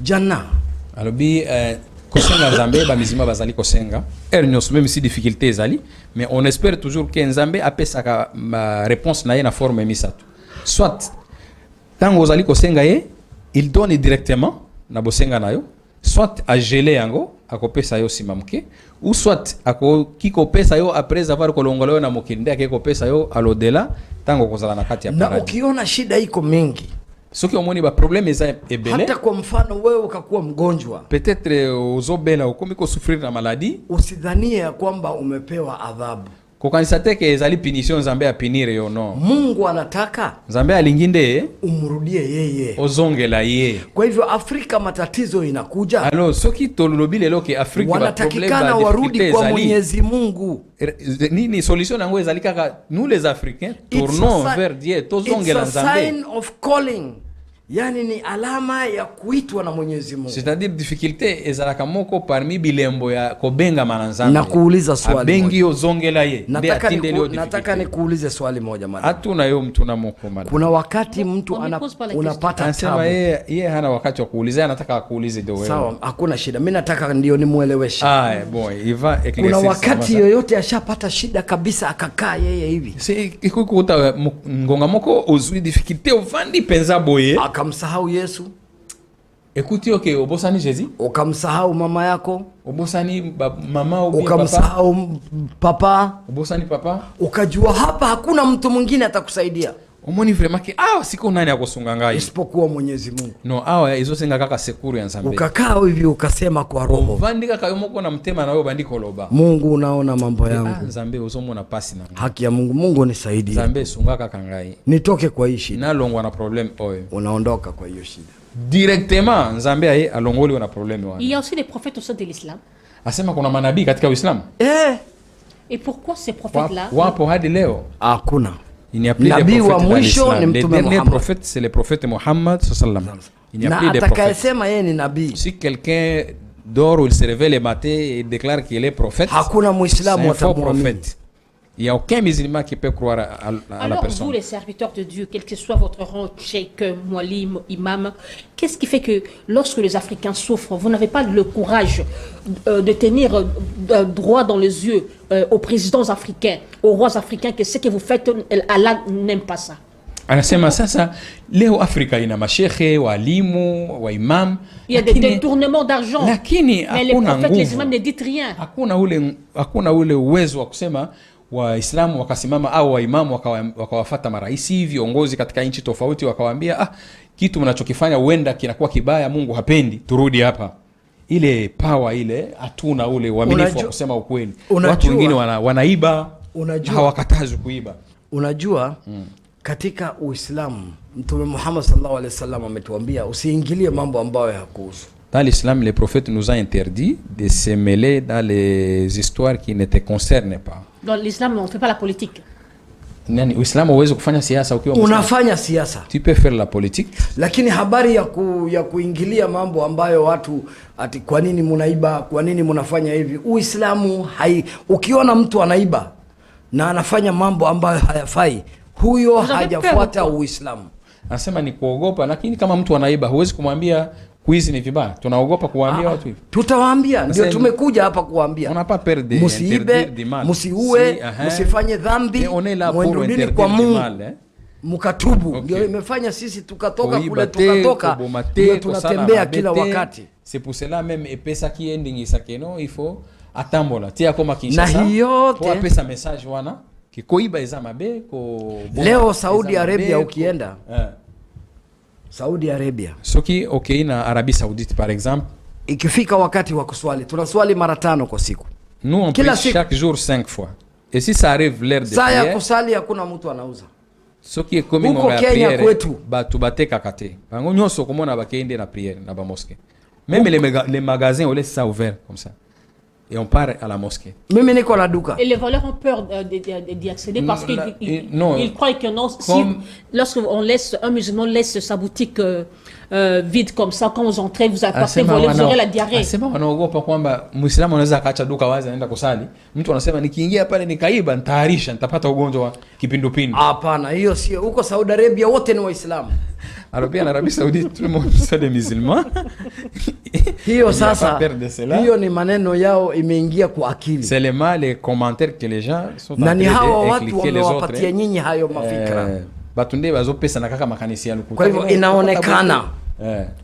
janna. Alobi kosenga Nzambe ba mizima bazali kosenga. Ernyos même si difficulté ezali, mais on espère toujours que Nzambe apesaka réponse na ye na forme misatu. Soit tango ozali kosenga ye, il donne directement na bosenga nayo, soit a gelé yango akopesa yo simamuke, ou soit akokikopesa yo après avoir kolongola yo na mokinde akekopesa yo à l'au-delà tango kozala na kati ya paradis. Na ukiona shida iko mingi, soki omoni ba problème eza ebele, hata kwa mfano wewe ukakuwa mgonjwa, peut-être uzobela ukomi ko souffrir na maladie, usidhanie ya kwamba umepewa adhabu. Kokanisa teke ezali punition Nzambe apinire yo no. Mungu anataka Nzambe alinginde umrudie yeye. Ozongela ye. Kwa hivyo Afrika matatizo inakuja. Alors soki tolobile loke Afrika ba problème ba warudi kwa Mwenyezi Mungu. Nini solution yango ezali kaka nous les Africains tournons vers Dieu, tozongela Nzambe. It's a sign of calling. Yani ni alama ya kuitwa na Mwenyezi Mungu. C'est-à-dire difficulté ezalaka moko parmi bilembo ya kobenga mananzambe. Na kuuliza swali. Abengi ozongela ye. Nataka nikuulize swali moja madam. Hatuna yo mtu na moko madam. Kuna wakati mtu unapata tabu. Yeye hana wakati wa kuuliza, anataka akuulize ndio wewe. Sawa, hakuna shida. Mimi nataka ndio nimueleweshe. Bon, Iva éclaircir. Kuna wakati yoyote ashapata shida kabisa akakaa yeye hivi. Ikukuta ngonga moko ozui difficulté ovandi penza boye. Ukamsahau Yesu. Écoutez, ok, obosani Jésus. Ukamsahau mama yako. Obosani mama au ukamsahau papa. Obosani papa. Ukajua hapa hakuna mtu mwingine atakusaidia. Omoni vraiment que siko nani akosunga ngai isipokuwa Mwenyezi Mungu. No, izo senga kaka sekuru ya Nzambe. Ukakaa hivi ukasema kwa roho. Vandika kayomoko na mtema na wewe bandiko loba. Mungu unaona mambo yangu. Nzambe uzomona pasi na. Haki ya Mungu nisaidie. Nzambe sunga kaka ngai. Nitoke kwa hii shida. Na longwa na problem oyo. Unaondoka kwa hiyo shida. Directement Nzambe aye alongoli na problem wana. Il y a aussi des prophètes au sein de l'islam. Asema kuna manabii katika Uislamu. Et pourquoi ces prophètes-là? Wapo hadi leo. Hakuna. Il n'y a plus de prophètes dans l'islam. Le dernier prophète, c'est le prophète Mohammed sallallahu alayhi wa sallam. Il n'y a plus de prophètes. Si quelqu'un dort ou il se réveille le matin et déclare qu'il est prophète, c'est un faux prophète. Il n'y a aucun musulman qui peut croire à la personne. Alors vous, les serviteurs de Dieu, quel que soit votre rang, cheikh, mualim, imam, qu'est-ce qui fait que lorsque les Africains souffrent, vous n'avez pas le courage de tenir droit dans les yeux aux présidents africains, aux rois africains, que ce que vous faites, Allah n'aime pas ça? Anasema sasa leo Afrika ina mashehe, walimu, wa imam. Il y a des détournements d'argent. Lakini mais les prophètes, les imams ne disent rien. Hakuna ule uwezo wa kusema Waislamu wakasimama au waimamu wakawafuata maraisi viongozi katika nchi tofauti wakawaambia kitu mnachokifanya huenda kinakuwa kibaya, Mungu hapendi, turudi hapa. Ile power ile hatuna ule uaminifu wa kusema ukweli. Watu wengine wanaiba, hawakatazwi kuiba. Unajua katika Uislamu Mtume Muhammad sallallahu alaihi wasallam ametuambia usiingilie mambo ambayo hayakuhusu. Dans l'islam, les prophètes nous ont interdit de se mêler dans les histoires qui ne te concernent pas. Dans l'islam, on ne fait pas la politique. Nani Uislamu huwezi kufanya siasa ukiwa unafanya siasa. Tu peux faire la politique. Lakini habari ya kuingilia mambo ambayo watu ati kwa nini mnaiba, kwa nini mnafanya hivi? Uislamu ukiona mtu anaiba na anafanya mambo ambayo hayafai, huyo hajafuata Uislamu. Anasema ni kuogopa, lakini kama mtu anaiba huwezi kumwambia kuizi ni vibaya. Tunaogopa kuwaambia watu hivi. Tutawaambia, ndio tumekuja hapa kuwaambia. On n'a pas peur de musibe, musiue, musifanye dhambi, mwendeni kwa Mungu. Mukatubu. Ndio imefanya sisi tukatoka kule tukatoka. Ndio tunatembea kila wakati. C'est pour cela même epesa ki ending isakeno il faut atambola. Tia koma Kinshasa. Na hiyote kwa pesa message wana kikoiba eza mabe ko leo Saudi Arabia ukienda. Saudi Arabia. Soki okay na Arabie Saoudite par exemple, ikifika wakati wa kuswali, tunaswali mara 5 kwa siku. Nous on prie chaque jour 5 fois. Et si ça arrive l'heure de prière, saa ya kusali hakuna mtu anauza. Soki ekomi ngo ya prière kwetu batu bateka kate. Bango nyonso komona bakende na prière na ba mosquée. Même les magasins on laisse ça ouvert comme ça. Et on part à la mosquée. Mimi niko na duka. Et les voleurs ont peur d'y accéder parce qu'ils croient que non, si lorsque un musulman laisse sa boutique vide comme ça, quand vous entrez, vous apportez voler, vous aurez la diarrhée. Sema wanaogopa kwamba Muislamu anaweza akaacha duka wazi anaenda kusali. Mtu anasema nikiingia pale nikaiba nitaarisha, nitapata ugonjwa wa kipindupindu. Hapana, hiyo sio. Huko Saudi Arabia wote ni Waislamu. Arabia na Arabie Saoudite tout le monde c'est des musulmans. Hiyo sasa, hiyo ni maneno yao imeingia kwa akili. C'est le mal les commentaires que les gens sont en train de cliquer les autres. Wapatia nyinyi hayo mafikra. Batunde bazopesa na kaka makanisa yaluku. Kwa hivyo inaonekana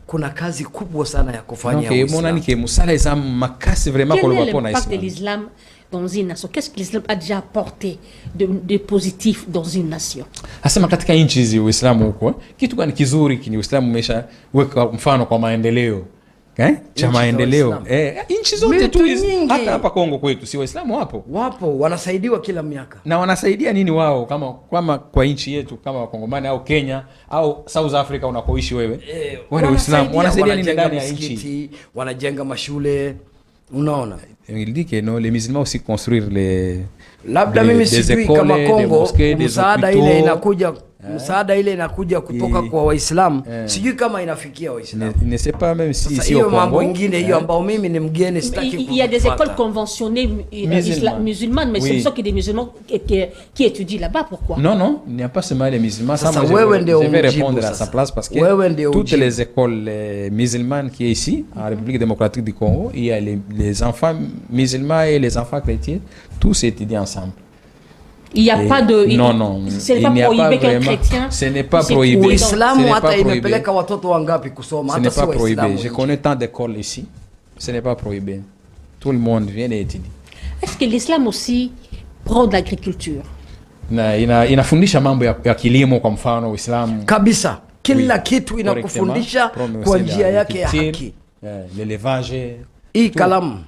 kuna kazi kubwa sana ya kufanya. Donc mon ami que musala isa makasi vraiment pour le pona de l'islam dans une nation. Qu'est-ce que l'islam a déjà apporté de positif dans une nation? Asema katika nchi hizi Uislamu huko kitu gani kizuri kini Uislamu umesha weka mfano kwa maendeleo. Cha maendeleo. Nchi zote tu hata hapa Kongo kwetu si Waislamu wapo wanasaidiwa kila miaka. Na wanasaidia nini wao kama kwa nchi yetu kama Wakongomani au Kenya au South Africa unakoishi wewe? Wale Waislamu wanasaidia nini ndani ya nchi? Wanajenga mashule. Unaona? Il dit que non, les musulmans aussi construire les labda mimi sijui kama Kongo msaada ile inakuja kutoka kwa Waislamu. Sijui kama inafikia Waislamu. Ne sais pas même si hiyo mambo mengine hiyo ambao mimi ni mgeni sitaki kufuata. Il y a des écoles conventionnées musulmanes, mais ce sont que des musulmans qui étudient là-bas. Pourquoi? Non, il n'y a pas seulement les musulmans. Ça je vais répondre à sa place parce que toutes les écoles musulmanes qui est ici, en République démocratique du Congo, il y a les enfants musulmans et les enfants chrétiens, tous étudient ensemble. Il n'y a pas de... Non. Ce n'est pas prohibé qu'un chrétien... Ce n'est pas prohibé. Uislamu hata imepeleka watoto wangapi kusoma. Ce n'est pas prohibé. Je connais tant d'écoles ici. Ce n'est pas prohibé. Tout le monde vient et étudie. Est-ce que l'islam aussi prend de l'agriculture? Inafundisha mambo ya kilimo kwa mfano Uislamu. Kabisa. Kila kitu inakufundisha kwa njia yake ya haki. L'élevage. Hii kalamu.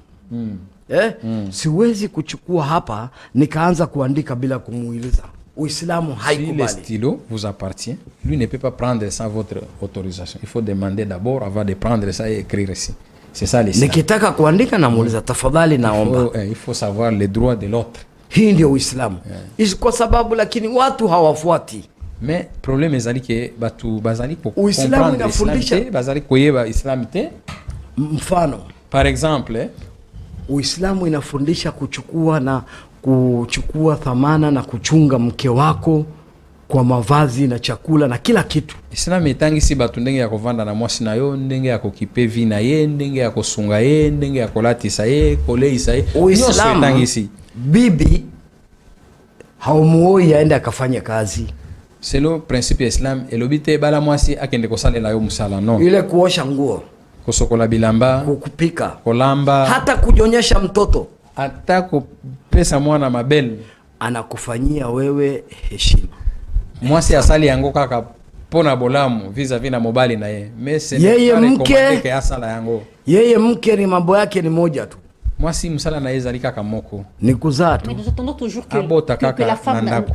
Siwezi kuchukua hapa nikaanza kuandika bila kumuuliza. Uislamu haikubali. Si le stylo vous appartient, lui ne peut pas prendre sans votre autorisation. Il faut demander d'abord avant de prendre ça et écrire ici. C'est ça l'islam. Nikitaka kuandika namuuliza tafadhali naomba. Il faut savoir les droits de l'autre. Hii ndio Uislamu. Kwa sababu lakini watu hawafuati. Mais problème ezali ke batu bazali ko Uislamu inafundisha bazali koyeba Islam te. Mfano, par exemple, Uislamu inafundisha kuchukua thamana na kuchunga mke wako kwa mavazi na chakula na kila kitu. Islam itangisi batu ndenge ya kovanda na mwasi na yo, ndenge ya kokipe vi na ye, ndenge ya kosunga ye, ndenge ya kolatisa ye, koleisa ye. Uislamu itangisi bibi haumuoi aende akafanya kazi. C'est le principe de l'islam. Elobite bala mwasi akende kosalela yo musala no. Ile kuosha nguo, kusokola bilamba, kupika, kolamba, hata kunyonyesha mtoto, hata kupesa mwana mabel, anakufanyia wewe heshima. Mwasi asali yango kaka pona bolamu vis-à-vis na mobali na ye. Mais c'est yeye mke asala yango. Yeye mke ni mambo yake ni moja tu. Moi si msala na yeza lika kamoko. Ni kuzaa tu. Mais nous attendons toujours que,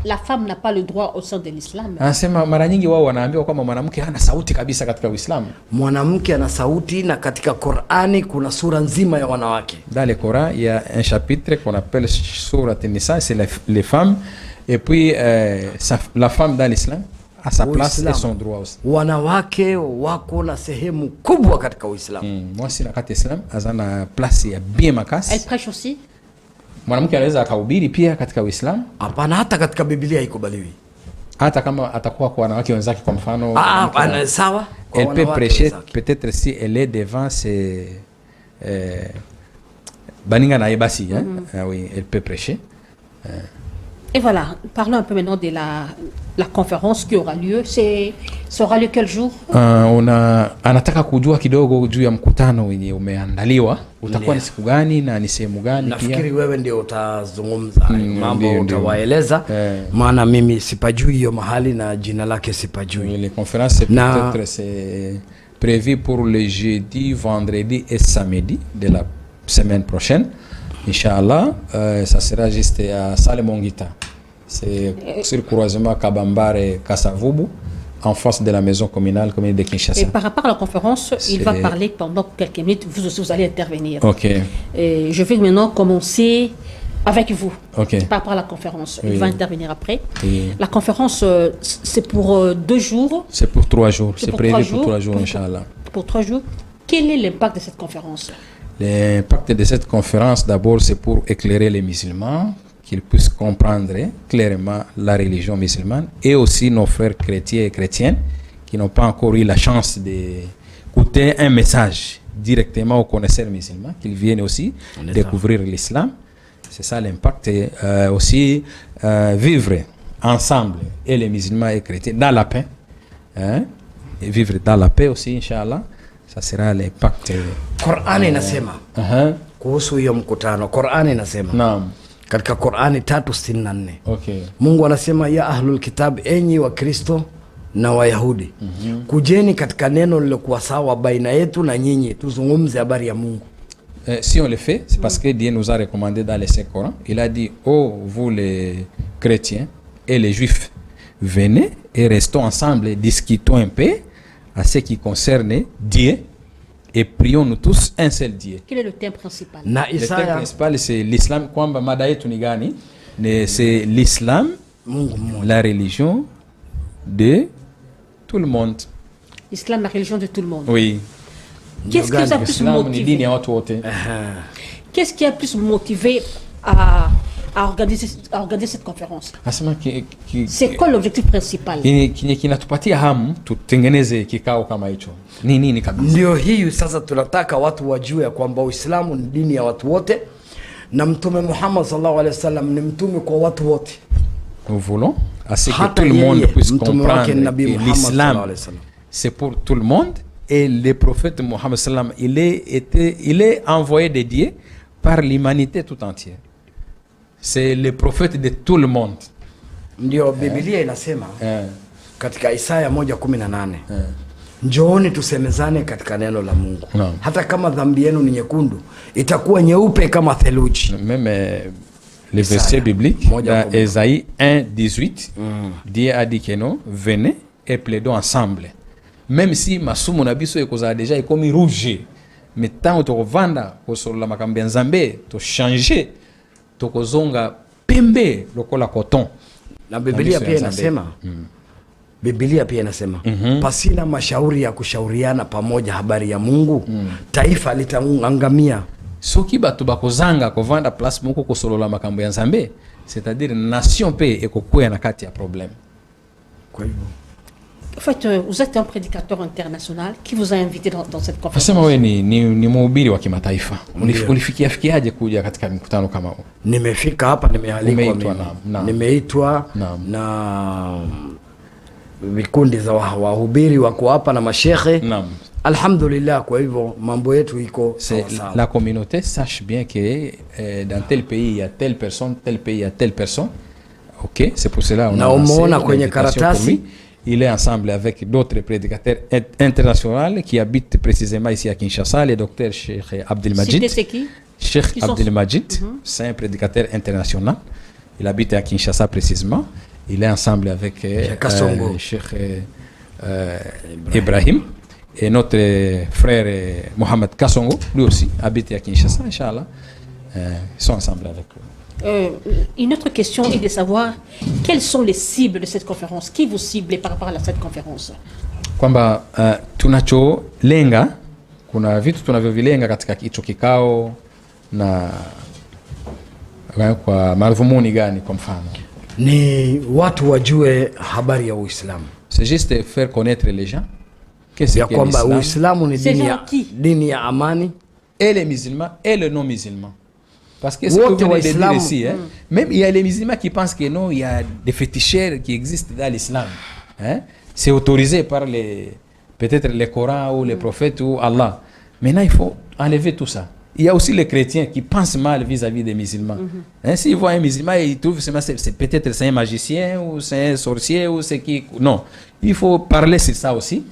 la femme n'a pas le droit au sein de l'islam. Anasema mara nyingi wao wanaambiwa kwamba mwanamke hana sauti kabisa katika Uislamu. Mwanamke ana sauti, na katika Qur'ani kuna sura nzima ya wanawake. Dans le Coran, il y a un chapitre qu'on appelle Surat An-Nisa, c'est les femmes. Et puis la femme dans l'islam a sa place et son droit aussi. Wanawake wako na sehemu kubwa katika Uislamu. Moi si nakati Islam azana place ya bien makasi. Elle prêche aussi. Mwanamke anaweza akahubiri pia katika Uislamu? Hapana, hata katika Biblia haikubaliwi. Hata kama atakuwa kwa wanawake wenzake kwa mfano. Sawa. Elle peut prêcher peut-être si elle est devant ses baninga na ebasi, hein? Oui, elle peut prêcher. Et voilà, parlons un peu maintenant de la conférence qui aura lieu. Ça aura lieu quel jour? Anataka kujua kidogo juu ya mkutano wenye umeandaliwa. Utakuwa ni siku gani na ni sehemu gani pia? Nafikiri wewe ndio utazungumza mambo, utawaeleza. Maana mimi sipajui hiyo mahali na jina lake sipajui. Les conférences peut-être c'est prévu pour le jeudi, vendredi et samedi de la semaine prochaine. Inch'Allah, ça sera juste à Salemongita. C'est sur le croisement Kabambare Kasavubu, en face de la maison communale de Kinshasa. Et par rapport à la conférence, il va parler pendant quelques minutes. Vous aussi, vous allez intervenir. Ok. Et je vais maintenant commencer avec vous. Ok. Par rapport à la conférence. Il va intervenir après. Oui. La conférence, c'est pour 2 jours. C'est pour 3 jours. C'est prévu pour 3 jours, Inch'Allah. Pour 3 jours. Quel est l'impact de cette conférence? L'impact de cette conférence, d'abord, c'est pour éclairer les musulmans, qu'ils puissent comprendre clairement la religion musulmane, et aussi nos frères chrétiens et chrétiennes qui n'ont pas encore eu la chance d'écouter un message directement aux connaisseurs musulmans, qu'ils viennent aussi découvrir l'islam. C'est ça l'impact. Et aussi vivre ensemble, et les musulmans et les chrétiens, dans la paix. Hein? Et vivre dans la paix aussi, Inch'Allah. Ça sera l'impact. Qur'ani inasema kuhusu hiyo mkutano. Qur'ani inasema. Naam. Katika Qur'ani 3:64. Okay. Mungu anasema ya ahlul kitab, enyi wa Kristo na Wayahudi, kujeni katika neno lilokuwa sawa baina yetu na nyinyi, tuzungumze habari ya Mungu. Si on le fait, c'est parce que Dieu nous a recommandé dans le Saint-Coran. Il a dit, oh vous les chrétiens et les juifs, venez et restons ensemble et discutons un peu à ce qui concerne Dieu, et prions-nous tous un seul Dieu. Quel est le thème principal? Le thème principal, c'est l'islam. Kwamba mada yetu ni gani? C'est l'islam, la religion de tout le monde. L'islam, la religion de tout le monde. Oui. Qu'est-ce qui vous a plus motivé? Qu'est-ce qui a plus motivé à organiser cette conférence? C'est quoi l'objectif principal? Kinatupatia hamu tutengeneze kikao kama hicho. Nini kabisa? Ndio hii sasa tunataka watu wajue kwamba Uislamu ni dini ya watu wote, na Mtume Muhammad sallallahu alaihi wasallam ni mtume kwa watu wote. Nous voulons à ce que tout le monde puisse comprendre que l'islam c'est pour tout le monde, et le prophète Muhammad sallam il est envoyé de Dieu par l'humanité tout entière. C'est le prophète de tout le monde. Ndio Biblia inasema katika Isaya 1:18. Njooni tusemezane katika neno la Mungu. Hata kama dhambi yenu ni nyekundu, itakuwa nyeupe kama theluji. Même le verset biblique dans Ésaïe 1:18, Dieu a dit que non, venez et plaidons ensemble. Même si masumu na biso ekoza déjà ekomi rouge, mais tant to vanda ko solo makambi ya Nzambe to changer tokozonga pembe lokola coton. Na Biblia pia inasema Biblia pia inasema pasina mashauri ya kushauriana pamoja habari ya Mungu, taifa litaangamia. Soki batu bakozanga kovanda place moko kosolola makambo ya Nzambe, c'est-à-dire nation pe ekokuya na kati ya problème. Kwa hivyo en fait, vous êtes un prédicateur international qui vous a invité dans cette conférence. Sema wewe ni mhubiri wa kimataifa. Ulifikiaje kuja katika mkutano kama huu? Nimefika hapa, nimealikwa, nimeitwa na vikundi za wahubiri wako hapa na mashehe. Naam. Alhamdulillah, kwa hivyo mambo yetu iko sawa. La communauté sache bien que dans tel pays il y a telle personne, tel pays il y a telle personne. OK, c'est pour cela on a umeona kwenye karatasi il est ensemble avec d'autres prédicateurs internationaux qui habitent précisément ici à Kinshasa, le docteur Cheikh Abdelmajid. C'est qui? Cheikh Abdelmajid, c'est un prédicateur international. Il habite à Kinshasa précisément. Il est ensemble avec Cheikh Ibrahim et notre frère Mohamed Kassongo, lui aussi habite à Kinshasa, Inch'Allah. Ils sont ensemble avec eux. Une autre question est de savoir quelles sont les cibles de cette conférence. Qui vous ciblez par rapport à cette conférence? Kwamba tunacholenga, kuna vitu tunavyovilenga katika hicho kikao na kwa madhumuni gani? Kwa mfano ni watu wajue habari ya Uislamu. C'est juste faire connaître les gens ya kwamba Uislamu ni dini ya amani, et les musulmans et les non musulmans. Parce que ce que vous venez de dire ici, même il y a les musulmans qui pensent que non, il y a des féticheurs qui existent dans l'islam. C'est autorisé par peut-être le Coran ou les prophètes ou Allah. Maintenant, il faut enlever tout ça. Il y a aussi les chrétiens qui pensent mal vis-à-vis des musulmans. S'ils voient un musulman, ils trouvent que c'est peut-être c'est un magicien ou c'est un sorcier ou c'est qui. Non, il faut parler sur ça aussi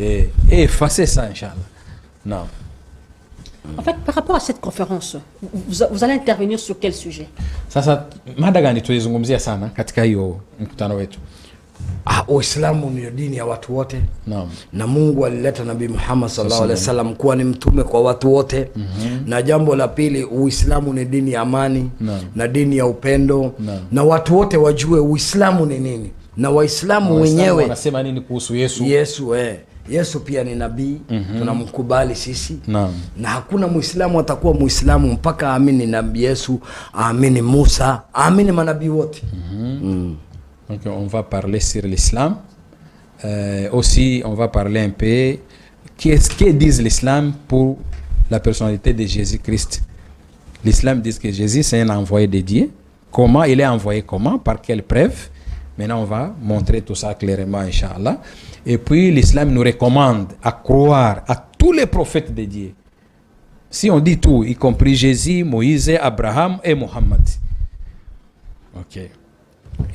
et effacer ça, Inch'Allah. Non. En fait, par rapport à cette conférence, vous allez intervenir sur quel sujet? Sasa mada gani tulizungumzia sana katika hiyo mkutano wetu? Uislamu ni dini ya watu wote. Naam. Na Mungu alileta Nabii Muhammad sallallahu alaihi wasallam kuwa ni mtume kwa watu wote. Na jambo la pili, Uislamu ni dini ya amani. Na dini ya upendo. Na watu wote wajue Uislamu ni nini. Na Waislamu wenyewe wanasema nini kuhusu Yesu? Yesu pia ni nabii, tunamkubali sisi. Na hakuna Muislamu atakuwa Muislamu mpaka aamini Nabii Yesu, aamini Musa, aamini manabii wote. Donc on va parler sur l'islam. Aussi on va parler un peu qu'est-ce que dit l'islam pour la personnalité de Jésus-Christ. L'islam dit que Jésus c'est un envoyé de Dieu. Comment il est envoyé, comment, par quelle preuve? Maintenant on va montrer tout ça clairement, Inch'Allah. Et puis l'islam nous recommande à croire à tous les prophètes de Dieu. Si on dit tout, y compris Jésus, Moïse, Abraham et Mohammed. Ok.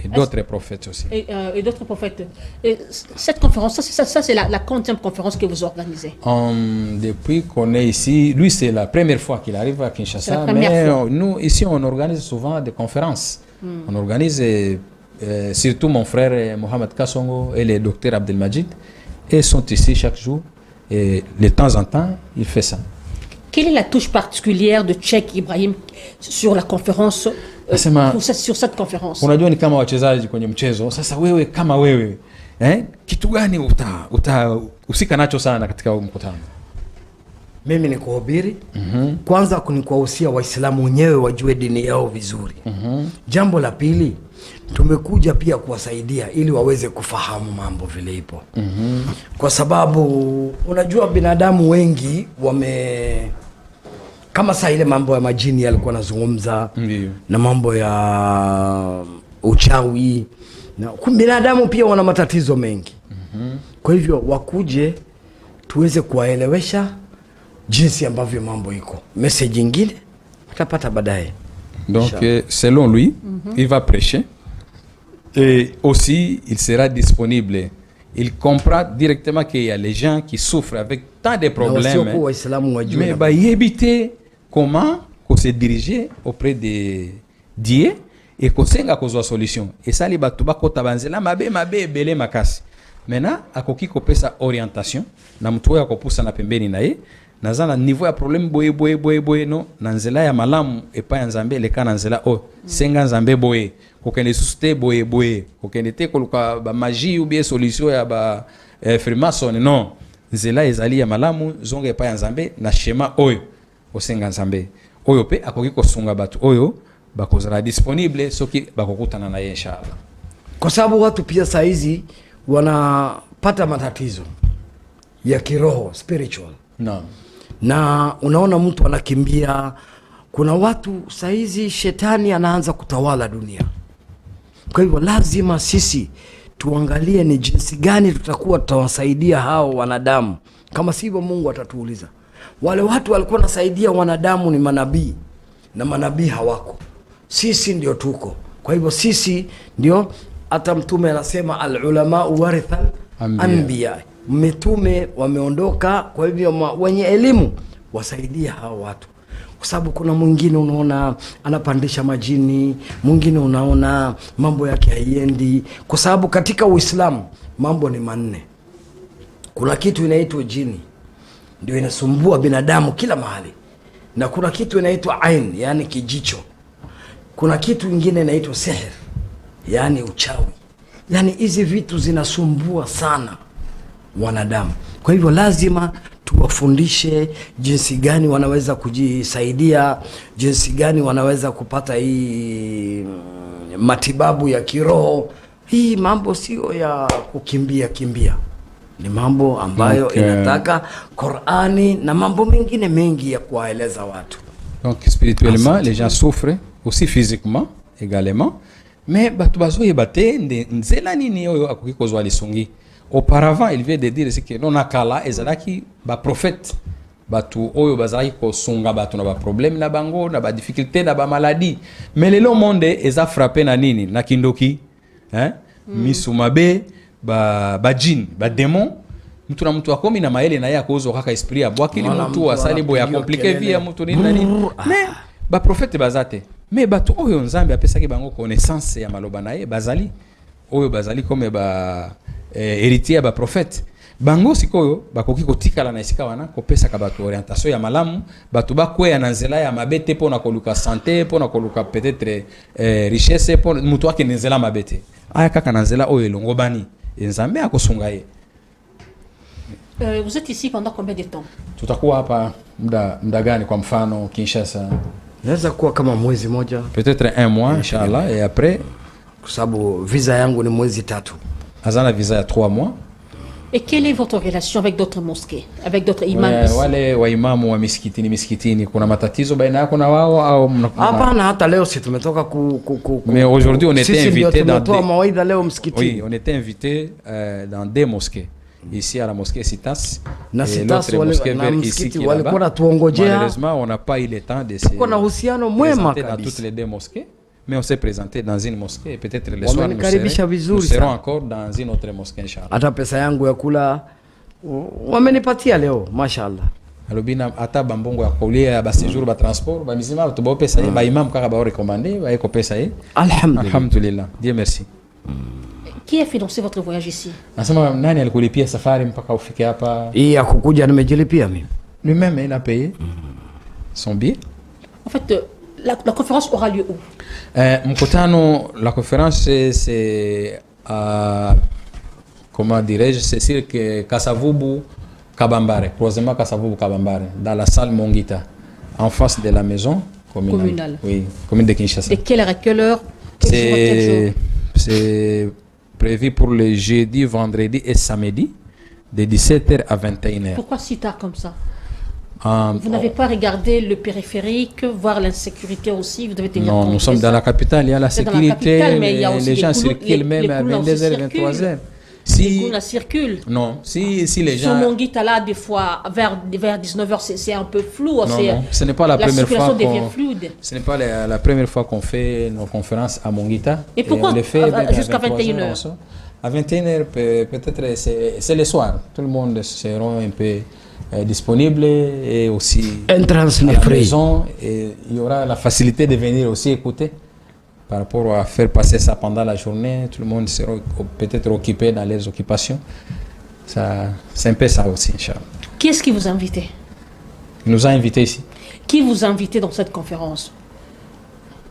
Et d'autres prophètes aussi. Et d'autres prophètes. Et cette conférence, ça c'est la 40e conférence que vous organisez. Depuis qu'on est ici, lui c'est la première fois qu'il arrive à Kinshasa. Mais nous ici on organise souvent des conférences. On organise surtout mon frère Mohamed Kassongo et le docteur Abdelmajid. Ils sont ici chaque jour. Et de temps en temps, il fait ça. Quelle est la touche particulière de Cheikh Ibrahim sur la conférence? Sur cette conférence. Unajua ni kama wachezaji kwenye mchezo. Sasa wewe kama wewe, kitu gani usika nacho sana katika mkutano? Mimi ni kuhubiri. Kwanza kunikuhusia Waislamu wenyewe wajue dini yao vizuri. Jambo la pili, tumekuja pia kuwasaidia ili waweze kufahamu mambo vile ipo. Kwa sababu unajua binadamu wengi kama saa ile mambo ya majini yalikuwa nazungumza, na mambo ya uchawi, na binadamu pia wana matatizo mengi. Kwa hivyo wakuje tuweze kuwaelewesha jinsi ambavyo mambo iko. Message nyingine utapata baadaye. Donc selon lui, il va prêcher et aussi il sera disponible. Il comprend directement qu'il y a les gens qui souffrent avec tant de problèmes. Mais bah, il évite comment se diriger auprès de Dieu et qu'on s'enga kozwa solution. Et ça les batu bakota banzela mabe belé makasi. Maintenant akoki kopesa orientation na mtu ya kopusa na pembeni na ye nazana niveau ya problème boye no na nzela ya malamu epa ya Nzambe le kana nzela senga Nzambe boye kokende susute boye kokende te koluka ba magie ou bien solution ya ba frimason non nzela ezali ya malamu zonga epa ya Nzambe na schéma oyo osenga Nzambe oyo pe akoki kosunga batu oyo bakozala disponible soki bakokutana na ye inshallah. Kwa sababu watu pia saizi wanapata matatizo ya kiroho spiritual. Na unaona mtu anakimbia. Kuna watu saizi shetani anaanza kutawala dunia. Kwa hivyo lazima sisi tuangalie ni jinsi gani tutakuwa tutawasaidia hao wanadamu. Kama sivyo Mungu atatuuliza. Wale watu walikuwa nasaidia wanadamu ni manabii, na manabii hawako. Sisi ndio tuko. Kwa hivyo sisi ndio hata mtume anasema al-ulama waritha anbiya, mitume wameondoka, kwa hivyo wenye elimu wasaidia hao watu, kwa sababu kuna mwingine unaona anapandisha majini, mwingine unaona mambo yake haiendi, kwa sababu katika Uislamu mambo ni manne. Kuna kitu inaitwa jini, ndio inasumbua binadamu kila mahali, na kuna kitu inaitwa ain, yani kijicho. Kuna kitu ingine inaitwa sihr, yani uchawi. Yani hizi vitu zinasumbua sana wanadamu. Kwa hivyo lazima tuwafundishe jinsi gani wanaweza kujisaidia, jinsi gani wanaweza kupata hii matibabu ya kiroho. Hii mambo sio ya kukimbia kimbia, ni mambo ambayo inataka Qur'ani na mambo mengine mengi ya kuwaeleza watu. Donc spirituellement, les gens souffrent aussi physiquement également, mais batu bazoye bate nzela nini oyo akoki kozwa lisungi. Auparavant, il vient de dire que non akala ezalaki ba prophète batu oyo bazalaki kosunga batu na ba problème na bango na ba difficulté na ba maladie, mais lelo monde eza frappé na nini na kindoki, hein, misumabe ba jin ba démon. Mtu na mtu akomi na maele na yeye akozo kaka esprit ya bwakili mtu asali boya compliqué via mtu nini na nini, mais ba prophète bazate, mais batu oyo nzambe apesaki bango connaissance ya maloba na ye bazali oyo bazali comme ba héritier ba prophète bango sikoyo bakoki kotikala na esika wana kopesa ka batu orientation ya malamu, batu bakwea na nzela ya mabete pona koluka santé, pona koluka peut-être richesse, pona mutu ake nzela mabete aya kaka na nzela oyo elongo bani nzambe akosunga ye. Vous êtes ici pendant combien de temps? Tutakuwa hapa muda gani? Kwa mfano Kinshasa inaweza kuwa kama mwezi moja, peut-être un mois inshallah, et après kwa sababu visa yangu ni mwezi 3. azana visa ya 3 mois. Et quelle est votre relation avec d'autres mosquées, avec d'autres imams? Wale wa imamu wa miskitini kuna matatizo baina yako na wao au hapana? Hata leo si tumetoka mais aujourd'hui on était invité dans des mawaidha leo msikitini. Oui, on était invité dans des mosquées. Ici à la mosquée Citas, na Citas na msikiti walikuwa natuongojea. Malheureusement, on n'a pas eu le temps de se présenter dans toutes les deux mosquées, mais on s'est présenté dans une mosquée et peut-être le soir nous serons encore dans une autre mosquée inshallah. Hata pesa yangu ya kula wamenipatia leo mashallah. Alobina ata bambongo ya kulia ba séjour ba transport ba mizima to ba pesa ba imam kaka ba recommander ba eko pesa alhamdulillah. Dieu merci. Qui a financé votre voyage ici? Nasema nani alikulipia safari mpaka ufike hapa? Hii ya kukuja nimejilipia mimi. Lui-même il a payé son billet. En fait, la conférence aura lieu où? Mkutano, la conférence c'est comment dirais-je, c'est sur que Kasavubu Kabambare, croisement Kasavubu Kabambare, dans la salle Mongita, en face de la maison communale. Oui, commune de Kinshasa. De quelle heure à quelle heure? C'est prévu pour le jeudi, vendredi et samedi, de 17h à 21h. Pourquoi si tard comme ça? Vous n'avez pas regardé le périphérique, voir l'insécurité aussi? Vous devez tenir compte. Non, nous sommes dans la capitale, il y a la sécurité, les gens circulent même à 22h, 23h. Si la circule. Non, si les gens. Sur mon guide là, des fois, vers 19h, c'est un peu flou. Non, ce n'est pas la première fois devient fluide. Ce n'est pas la première fois qu'on fait nos conférences à Mongita. Et pourquoi jusqu'à 21h? À 21h, peut-être c'est le soir. Tout le monde sera un peu disponible et aussi à la maison. Et il y aura la facilité de venir aussi écouter. Par rapport à faire passer ça pendant la journée, tout le monde sera peut-être occupé dans les occupations. C'est un peu ça aussi, Inch'Allah. Qui est-ce qui vous a invité? Il nous a invités ici. Qui vous a invité dans cette conférence?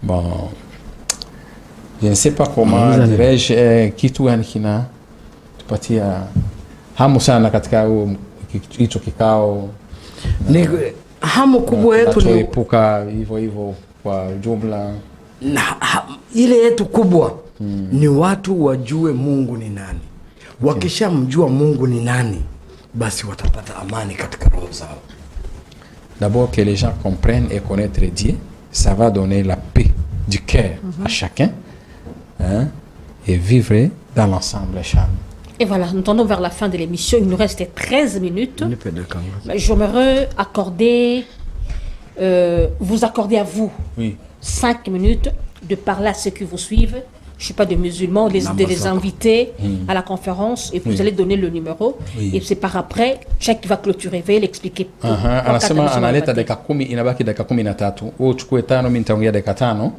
Bon, je ne sais pas comment dirais-je, kitu gani kina tupatia hamu sana katika hicho kikao. Ni hamu kubwa yetu ni kuepuka hivyo kwa jumla. Ile yetu kubwa ni watu wajue Mungu ni nani. Wakishamjua Mungu ni nani, basi watapata amani katika roho zao. D'abord que les gens comprennent et connaître Dieu, ça va donner la paix du cœur à chacun, hein, et vivre dans l'ensemble, Inch'Allah. Et voilà, nous tendons vers la fin de l'émission. Il nous reste 13 minutes. J'aimerais vous accorder à vous 5 minutes de parler à ceux qui vous suivent je suis pas de musulmans, de les Namazako. inviter à la conférence et vous allez donner le numéro et c'est par après Cheikh va clôturer, veuillez l'expliquer. Anasema analeta dakika 10, inabaki dakika 13. Wewe uchukue 5, mimi nitaongea dakika 5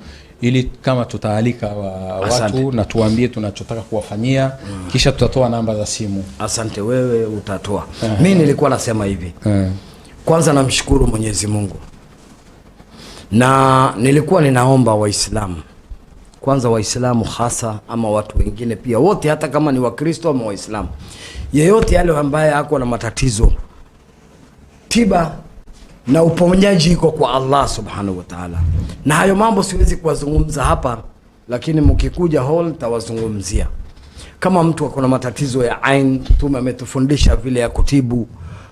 ili kama tutaalika watu na tuambie tunachotaka kuwafanyia kisha tutatoa namba za simu. Asante, wewe utatoa. Mimi nilikuwa nasema hivi. Kwanza namshukuru Mwenyezi Mungu. Na nilikuwa ninaomba Waislamu. Kwanza Waislamu hasa ama watu wengine pia wote, hata kama ni Wakristo ama Waislamu. Yeyote yale ambaye ako na matatizo, tiba na uponyaji iko kwa Allah Subhanahu wa Ta'ala. Na hayo mambo siwezi kuwazungumza hapa, lakini mkikuja hall tawazungumzia. Kama mtu ako na matatizo ya ain, Mtume ametufundisha vile ya kutibu.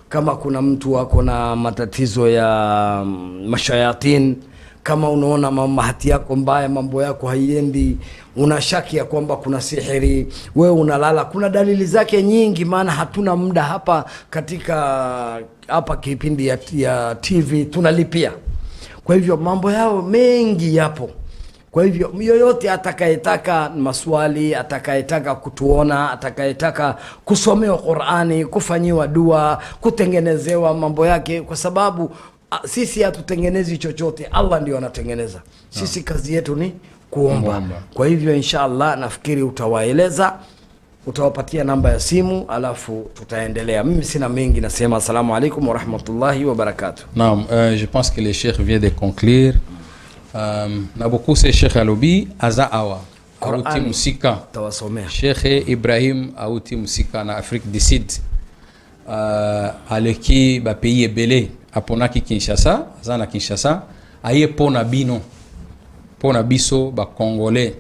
Kama kuna mtu ako na matatizo ya mashayatin, kama unaona mahati yako mbaya, mambo yako haiendi, unashaki ya kwamba kuna sihiri, wewe unalala, kuna dalili zake nyingi, maana hatuna muda hapa katika hapa kipindi ya TV tunalipia. Kwa hivyo mambo yao mengi yapo. Kwa hivyo yoyote atakayetaka maswali, atakayetaka kutuona, atakayetaka kusomewa Qur'ani, kufanyiwa dua, kutengenezewa mambo yake, kwa sababu sisi hatutengenezi chochote, Allah ndio anatengeneza. Sisi kazi yetu ni kuomba. Kwa hivyo inshallah nafikiri utawaeleza, utawapatia namba ya simu, alafu tutaendelea. Mimi sina mengi, nasema asalamu alaykum wa rahmatullahi wa barakatuh. Naam, je pense que le cheikh vient de conclure. Na beaucoup c'est Cheikh Alobi aza awa auti musika tawasomea Cheikh Ibrahim auti musika na Afrique du Sud aleki ba pays ebele aponaki Kinshasa, aza na Kinshasa aye pona bino pona biso ba Congolais,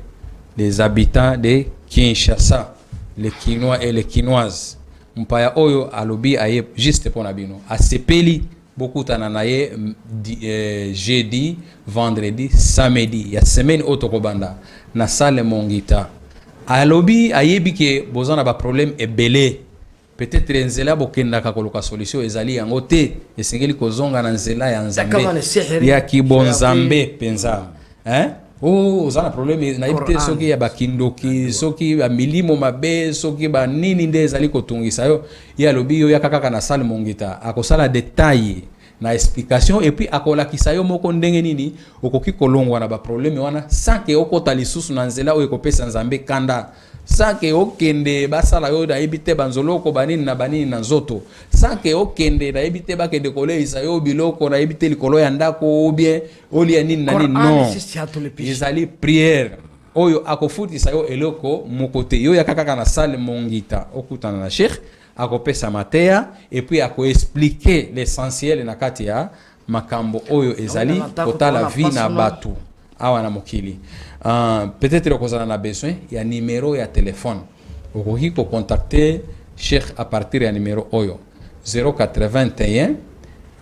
les habitants de Kinshasa, les Kinois et les Kinoises. Mpaya oyo alobi aye juste pona bino asepeli beaucoup tananaye jeudi, vendredi, samedi ya semaine otokobanda na salle Mongita. Alobi ayebi ke bozana ba problème ebele. Peut-être nzela bokenda ka koloka solution ezali yango te, esengeli kozonga na nzela ya nzambe ya kibonzambe penza. Ozana problème na ibite soki ya bakindoki, soki ba milimo mabe, soki ba nini nde ezali kotungisa yo. Ya lobi yo yakaka na salle Mongita akosala détail na explication et puis akolakisa yo moko ndenge nini okoki kolongwa na ba problème wana sans que okota lisusu na nzela oyo kopesa nzambe kanda, sans que okende basala yo da ebite banzoloko banini na nzoto, sans que okende da ebite bakende koleisa yo biloko na ebite likolo ya ndako ou bien olia nini na nini, non. Ezali prière oyo akofutisa yo eloko mokote yo yakaka na salle Mongita okutana na Cheikh akopesa matea et puis ako expliquer l'essentiel na kati ya makambo oyo ezali kotala vie na batu awa na mokili. Peut-être okozana na besoin ya numéro ya téléphone, okoki ko contacter Cheikh à partir ya numéro oyo 081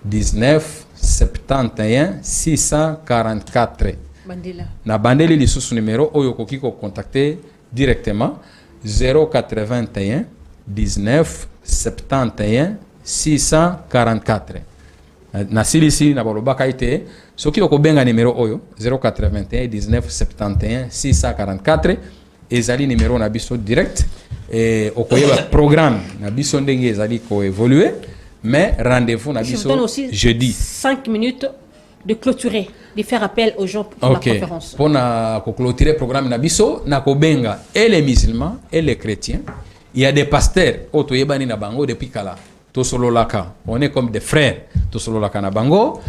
19 71 644 Bandela. Na bandeli lisusu numéro oyo okoki ko contacter directement 081 19 71 644. Na silisi na bolobaka ite soki okobenga numéro oyo 081 19 71 644 ezali numéro na biso direct et okoyeba programme na biso ndenge ezali ko évoluer, mais rendez-vous na biso jeudi 5 minutes de clôturer, de faire appel aux gens pour la conférence. Pour clôturer programme na biso na kobenga et les musulmans et les chrétiens. Il y a des pasteurs otoyebani na bango depuis kala to solo laka, on est comme des frères to solo laka na bango,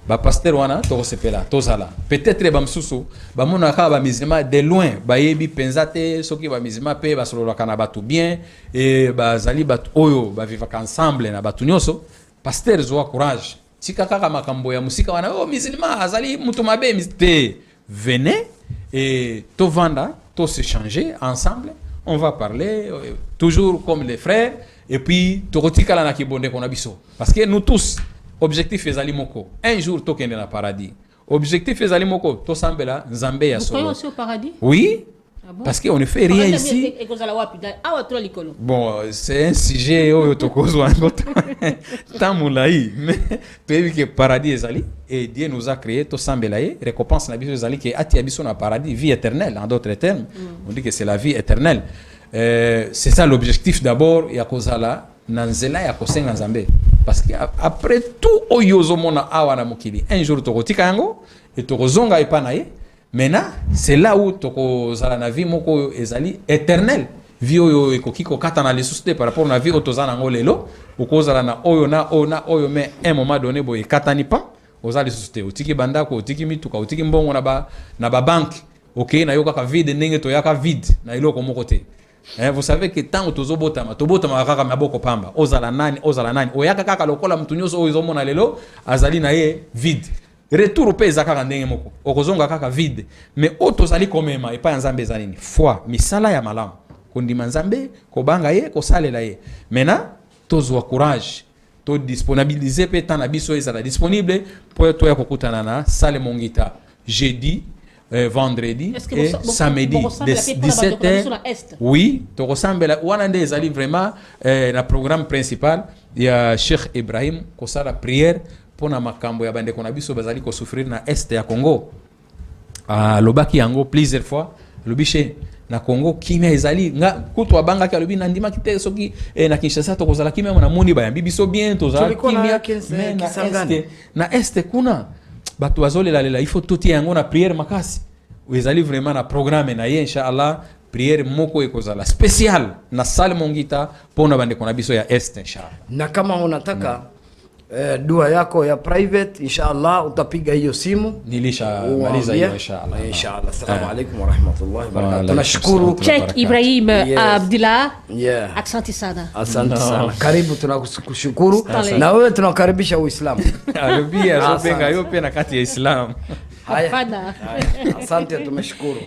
ba pasteur wana to sepela to sala peut-être ba msusu ba monaka ba musulman de loin ba yebi penzate soki ba musulman pe ba solo laka na batu bien et ba zali batu oyo ba vivaka ensemble na batu nyoso. Pasteur zo courage tika kaka makambo ya musika wana musulman azali mutu mabe miste, venez et to vanda to se changer ensemble. On va parler toujours comme les frères et puis tokotikala na kibonde kona biso parce que nous tous objectif ezali moko, un jour tokende na paradis. Objectif ezali moko to sambela nzambe ya solo. Vous croyez aussi au paradis? Oui. bon? Parce qu'on ne fait rien ici. Bon, c'est un sujet où mais tu que paradis ezali et Dieu nous a créé tout sambelaye récompense na biso ezali que ati abiso na paradis vie éternelle en d'autres termes on dit que c'est la vie éternelle c'est ça l'objectif d'abord ya kozala na nzela ya kosenga nzambe parce que après tout oyozo mona awa na mokili un jour tokotika yango et tokozonga epa na ye maintenant c'est là où tokozala na vie moko ezali éternelle vie oyo ekoki kokata na lisusu te par rapport na vie otozana ngo lelo okozala na oyo na oyo mais un moment donné boye katani pa ozala lisusu te otiki bandako otiki mituka otiki mbongo na ba banque OK na yo kaka vide ndenge to yaka vide na iloko moko te. Vous savez que tant tozobotama kaka maboko pamba ozala nani oyaka kaka lokola mtu nyoso oyo zomona lelo azali na ye vide retour pe ezaka ndenge moko okozonga kaka vide mais otozali komema epa nzambe ezali ni foi misala ya malamu kondima nzambe kobanga ye kosalela ye maintenant tozwa courage to disponibiliser pe tant na biso ezala disponible pour to ya kokutana na sale mongita jeudi vendredi et samedi de 17h. Oui, to ressemble wana nde ezali vraiment na programme principal ya Cheikh Ibrahim kosala prière pour na makambo ya bande kona biso bazali ko souffrir na est ya Congo. Lobaki yango plusieurs fois lobiche na Congo kimia ezali nga kutu abanga ka lobi na ndima kite soki na Kinshasa to kozala kimia na moni ba yambi biso bien to za kimia na est kuna bato bazolela lela il faut tout yango na prière makasi ezali vraiment na programme na ye inshallah prière moko ekozala spécial na salle mongita pona bande kona biso ya est inshallah na kama unataka dua yako ya private inshallah utapiga hiyo simu nilisha maliza hiyo inshallah assalamu alaykum wa rahmatullahi wa barakatuh tunashukuru Sheikh Ibrahim Abdillah asante sana karibu tunakushukuru na wewe tunakaribisha Uislamu alibia zobenga yope na kati ya Islam haya asante tumeshukuru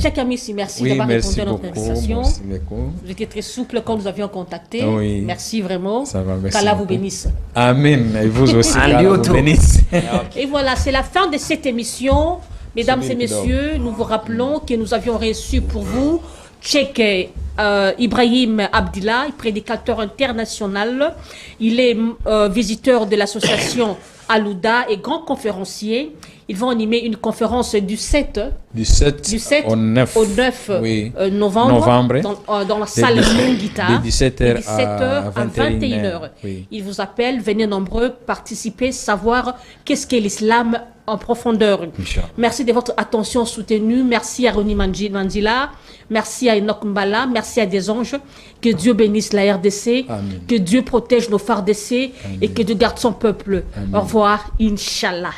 Cheikh Amisi merci d'avoir répondu à notre invitation vous étiez très souple quand nous avions contacté merci vraiment qu'Allah vous bénisse amen et vous aussi qu'Allah vous bénisse et voilà c'est la fin de cette émission mesdames et messieurs nous vous rappelons que nous avions reçu pour vous Cheikh Ibrahim Abdillah, prédicateur international. Il est visiteur de l'association Alouda et grand conférencier. Ils vont animer une conférence du 7 au 9 novembre dans la salle Mongita de 17h à 21h. Oui. Ils vous appellent, venez nombreux, participer, savoir qu'est-ce qu'est l'islam en profondeur. Merci de votre attention soutenue. Merci à Roni Mandila. Merci à Enoch Mbala. Merci à des anges. Que Dieu bénisse la RDC. Amen. Que Dieu protège nos phares d'essai et que Dieu garde son peuple. Amen. Au revoir. Inch'Allah.